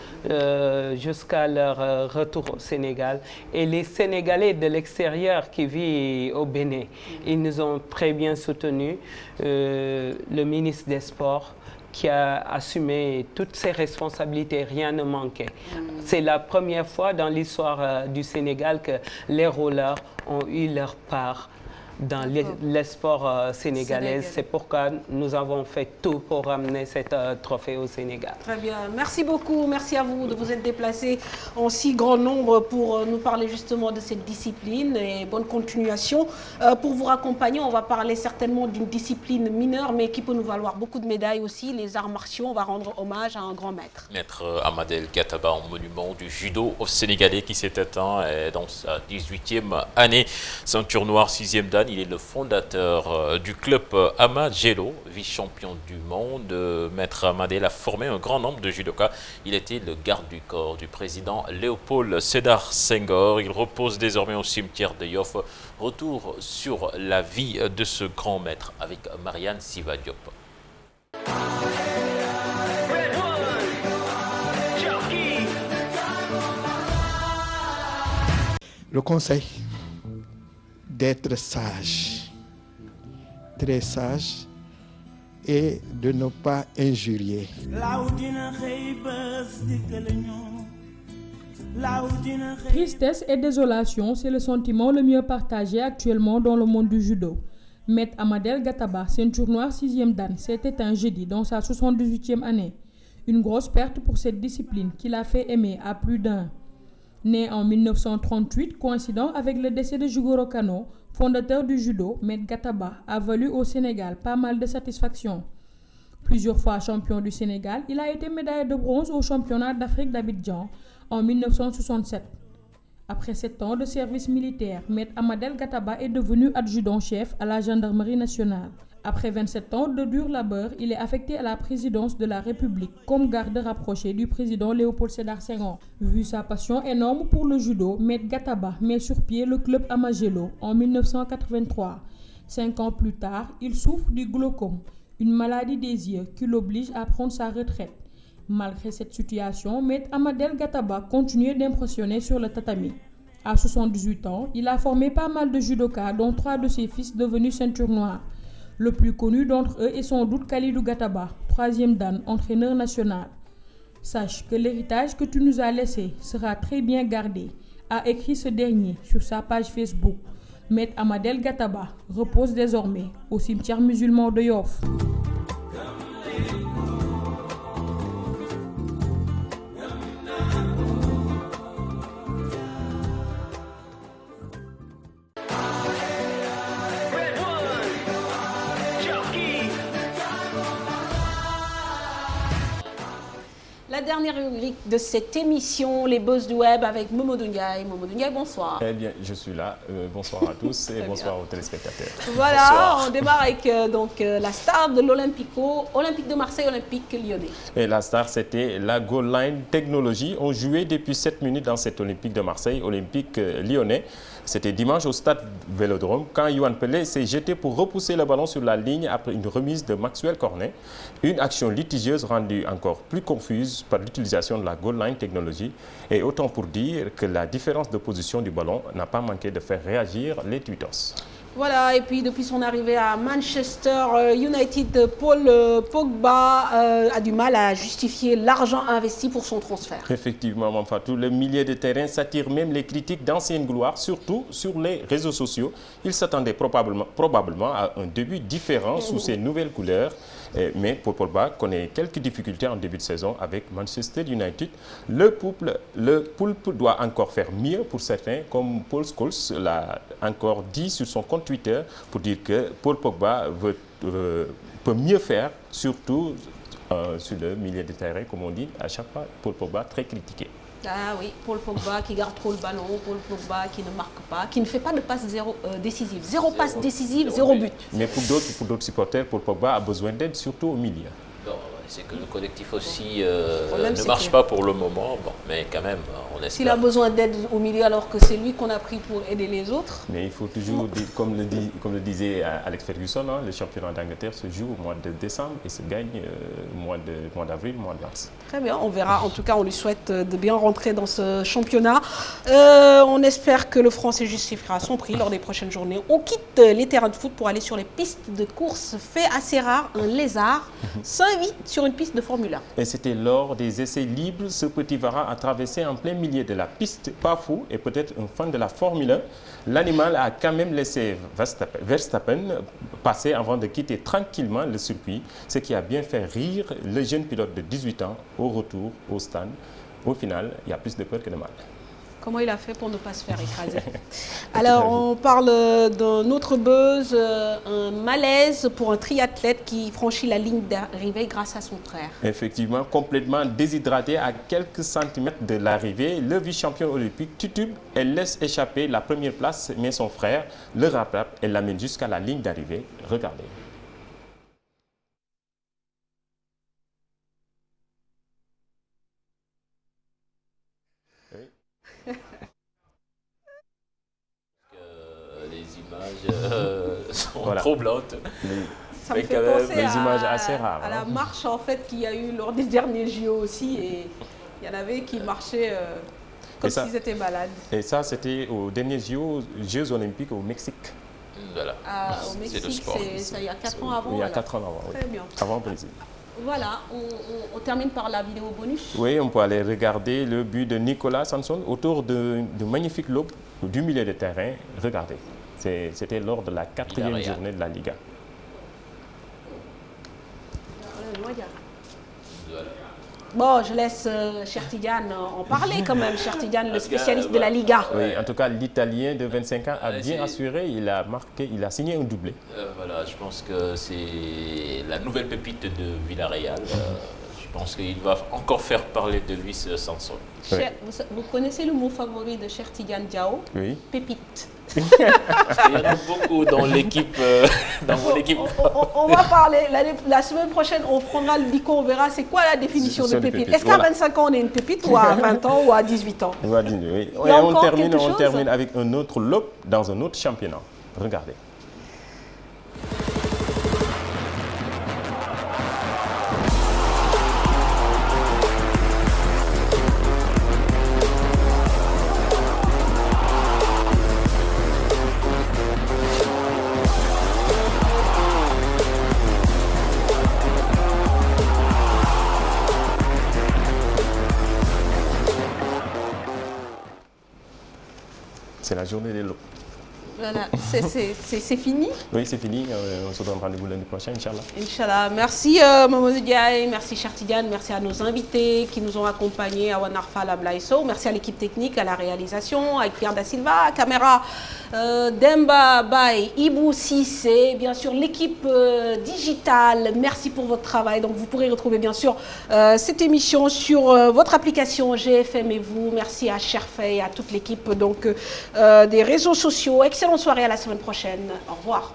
jusqu'à leur retour au Sénégal. Et les Sénégalais de l'extérieur qui vivent au Bénin, ils nous ont très bien soutenus. Le ministre des Sports qui a assumé toutes ses responsabilités, rien ne manquait. C'est la première fois dans l'histoire du Sénégal que les rollers ont eu leur part dans les sports sénégalais. C'est pourquoi nous avons fait tout pour ramener cet trophée au Sénégal. Très bien. Merci beaucoup. Merci à vous de vous être déplacés en si grand nombre pour nous parler justement de cette discipline et bonne continuation. Pour vous raccompagner, on va parler certainement d'une discipline mineure mais qui peut nous valoir beaucoup de médailles aussi, les arts martiaux. On va rendre hommage à un grand maître. Maître Amadel Gataba, un monument du judo au Sénégalais qui s'est atteint dans sa 18e année. Ceinture noire, 6e dan. Il est le fondateur du club Amagelo, vice-champion du monde. Maître Amadel a formé un grand nombre de judokas. Il était le garde du corps du président Léopold Sédar Senghor. Il repose désormais au cimetière de Yoff. Retour sur la vie de ce grand maître avec Marianne Siva Diop. Le conseil d'être sage, très sage, et de ne pas injurier. Tristesse et désolation, c'est le sentiment le mieux partagé actuellement dans le monde du judo. Maître Amadel Gataba, ceinture noire 6e dan, s'est éteint jeudi dans sa 78e année. Une grosse perte pour cette discipline qu'il a fait aimer à plus d'un. Né en 1938, coïncidant avec le décès de Jigoro Kano, fondateur du judo, Maître Gataba a valu au Sénégal pas mal de satisfactions. Plusieurs fois champion du Sénégal, il a été médaillé de bronze au championnat d'Afrique d'Abidjan en 1967. Après 7 ans de service militaire, Maître Amadel Gataba est devenu adjudant-chef à la gendarmerie nationale. Après 27 ans de dur labeur, il est affecté à la présidence de la République comme garde rapproché du président Léopold Sédar Senghor. Vu sa passion énorme pour le judo, Maître Gataba met sur pied le club Amagelo en 1983. 5 ans plus tard, il souffre du glaucome, une maladie des yeux qui l'oblige à prendre sa retraite. Malgré cette situation, Maître Amadel Gataba continue d'impressionner sur le tatami. À 78 ans, il a formé pas mal de judokas, dont 3 de ses fils devenus ceinture noire. Le plus connu d'entre eux est sans doute Khalidou Gataba, 3e dan, entraîneur national. Sache que l'héritage que tu nous as laissé sera très bien gardé, a écrit ce dernier sur sa page Facebook. Maître Amadel Gataba repose désormais au cimetière musulman de Yoff. La dernière rubrique de cette émission, les buzz du web avec Momodou Ndiaye. Momodou Ndiaye, bonsoir. Eh bien, je suis là. Bonsoir à tous et bonsoir aux téléspectateurs. Voilà, bonsoir. On démarre avec la star de l'Olympique de Marseille, Olympique Lyonnais. Et la star, c'était la Goal Line Technology. On jouait depuis 7 minutes dans cet Olympique de Marseille, Olympique Lyonnais. C'était dimanche au stade Vélodrome quand Yohan Pelé s'est jeté pour repousser le ballon sur la ligne après une remise de Maxwell Cornet. Une action litigieuse rendue encore plus confuse par l'utilisation de la Goal Line Technology. Et autant pour dire que la différence de position du ballon n'a pas manqué de faire réagir les tweetos. Voilà, et puis depuis son arrivée à Manchester United, Paul Pogba a du mal à justifier l'argent investi pour son transfert. Effectivement, Mamfatou, le milieu de terrain s'attire même les critiques d'ancienne gloire, surtout sur les réseaux sociaux. Il s'attendait probablement à un début différent sous ses nouvelles couleurs. Mais Paul Pogba connaît quelques difficultés en début de saison avec Manchester United. Le Poulpe doit encore faire mieux pour certains, comme Paul Scholes l'a encore dit sur son compte Twitter, pour dire que Paul Pogba peut mieux faire, surtout sur le milieu de terrain, comme on dit, à chaque fois, Paul Pogba très critiqué. Ah oui, Paul Pogba qui garde trop le ballon, Paul Pogba qui ne marque pas, qui ne fait pas de passe décisive. Zéro passe décisive, zéro but. Mais pour d'autres supporters, Paul Pogba a besoin d'aide, surtout au milieu. Non, c'est que le collectif aussi ne marche pas pour le moment, bon, mais quand même, on espère. S'il a besoin d'aide au milieu alors que c'est lui qu'on a pris pour aider les autres. Mais il faut toujours, comme le disait Alex Ferguson, hein, le championnat d'Angleterre se joue au mois de décembre et se gagne au mois d'avril, mois de mars. Très bien, on verra. En tout cas, on lui souhaite de bien rentrer dans ce championnat. On espère que le Français justifiera son prix lors des prochaines journées. On quitte les terrains de foot pour aller sur les pistes de course. Fait assez rare, un lézard s'invite sur une piste de Formule 1. Et c'était lors des essais libres, ce petit varan a traversé en plein milieu de la piste. Pas fou et peut-être un fan de la Formule 1. L'animal a quand même laissé Verstappen passer avant de quitter tranquillement le circuit, ce qui a bien fait rire le jeune pilote de 18 ans au retour au stand. Au final, il y a plus de peur que de mal. Comment il a fait pour ne pas se faire écraser? Alors, on parle d'un autre buzz, un malaise pour un triathlète qui franchit la ligne d'arrivée grâce à son frère. Effectivement, complètement déshydraté à quelques centimètres de l'arrivée, le vice-champion olympique titube et laisse échapper la première place, mais son frère le rattrape et l'amène jusqu'à la ligne d'arrivée. Regardez. Les images sont troublantes. Ça me fait penser des images assez rares, à la marche en fait qu'il y a eu lors des derniers JO aussi, et il y en avait qui marchaient comme s'ils étaient malades. Et ça, c'était aux derniers Jeux olympiques au Mexique. Voilà. Au Mexique, c'est il y a 4 ans avant. Il y a 4 ans avant, oui. Très bien. Avant le Brésil. Voilà, on termine par la vidéo bonus. Oui, on peut aller regarder le but de Nicolas Sanson autour de magnifiques lobes du milieu de terrain. Regardez, c'était lors de la 4e journée de la Liga. Bon, je laisse Cher Tidiane en parler quand même. Cher Tidiane, le spécialiste de la Liga. Oui, en tout cas, l'Italien de 25 ans a bien assuré. Il a signé un doublé. Voilà, je pense que c'est la nouvelle pépite de Villarreal. Je pense qu'il va encore faire parler de lui, ce Sanson. Vous connaissez le mot favori de Cher Tidiane Diao? Oui. Pépite. Parce qu'il y en a beaucoup dans l'équipe. On va parler, la semaine prochaine, on prendra le dico, on verra c'est quoi la définition de pépite. Est-ce qu'à 25 ans, on est une pépite ou à 20 ans ou à 18 ans? Oui. Et on termine avec un autre lob dans un autre championnat. Regardez. C'est la journée des lots. Voilà, c'est fini? Oui, c'est fini. On se donne rendez-vous lundi prochain, Inch'Allah. Inch'Allah. Merci Mamadou Diaye, merci Cher Tidiane, merci à nos invités qui nous ont accompagnés, à Wanarfa Lablaïso, merci à l'équipe technique, à la réalisation, avec Pierre Da Silva, à caméra Demba Baye, Ibou Sissé, bien sûr l'équipe digitale, merci pour votre travail. Donc vous pourrez retrouver bien sûr cette émission sur votre application GFM et vous. Merci à Cherfay et à toute l'équipe des réseaux sociaux. Excellente soirée, à la semaine prochaine. Au revoir.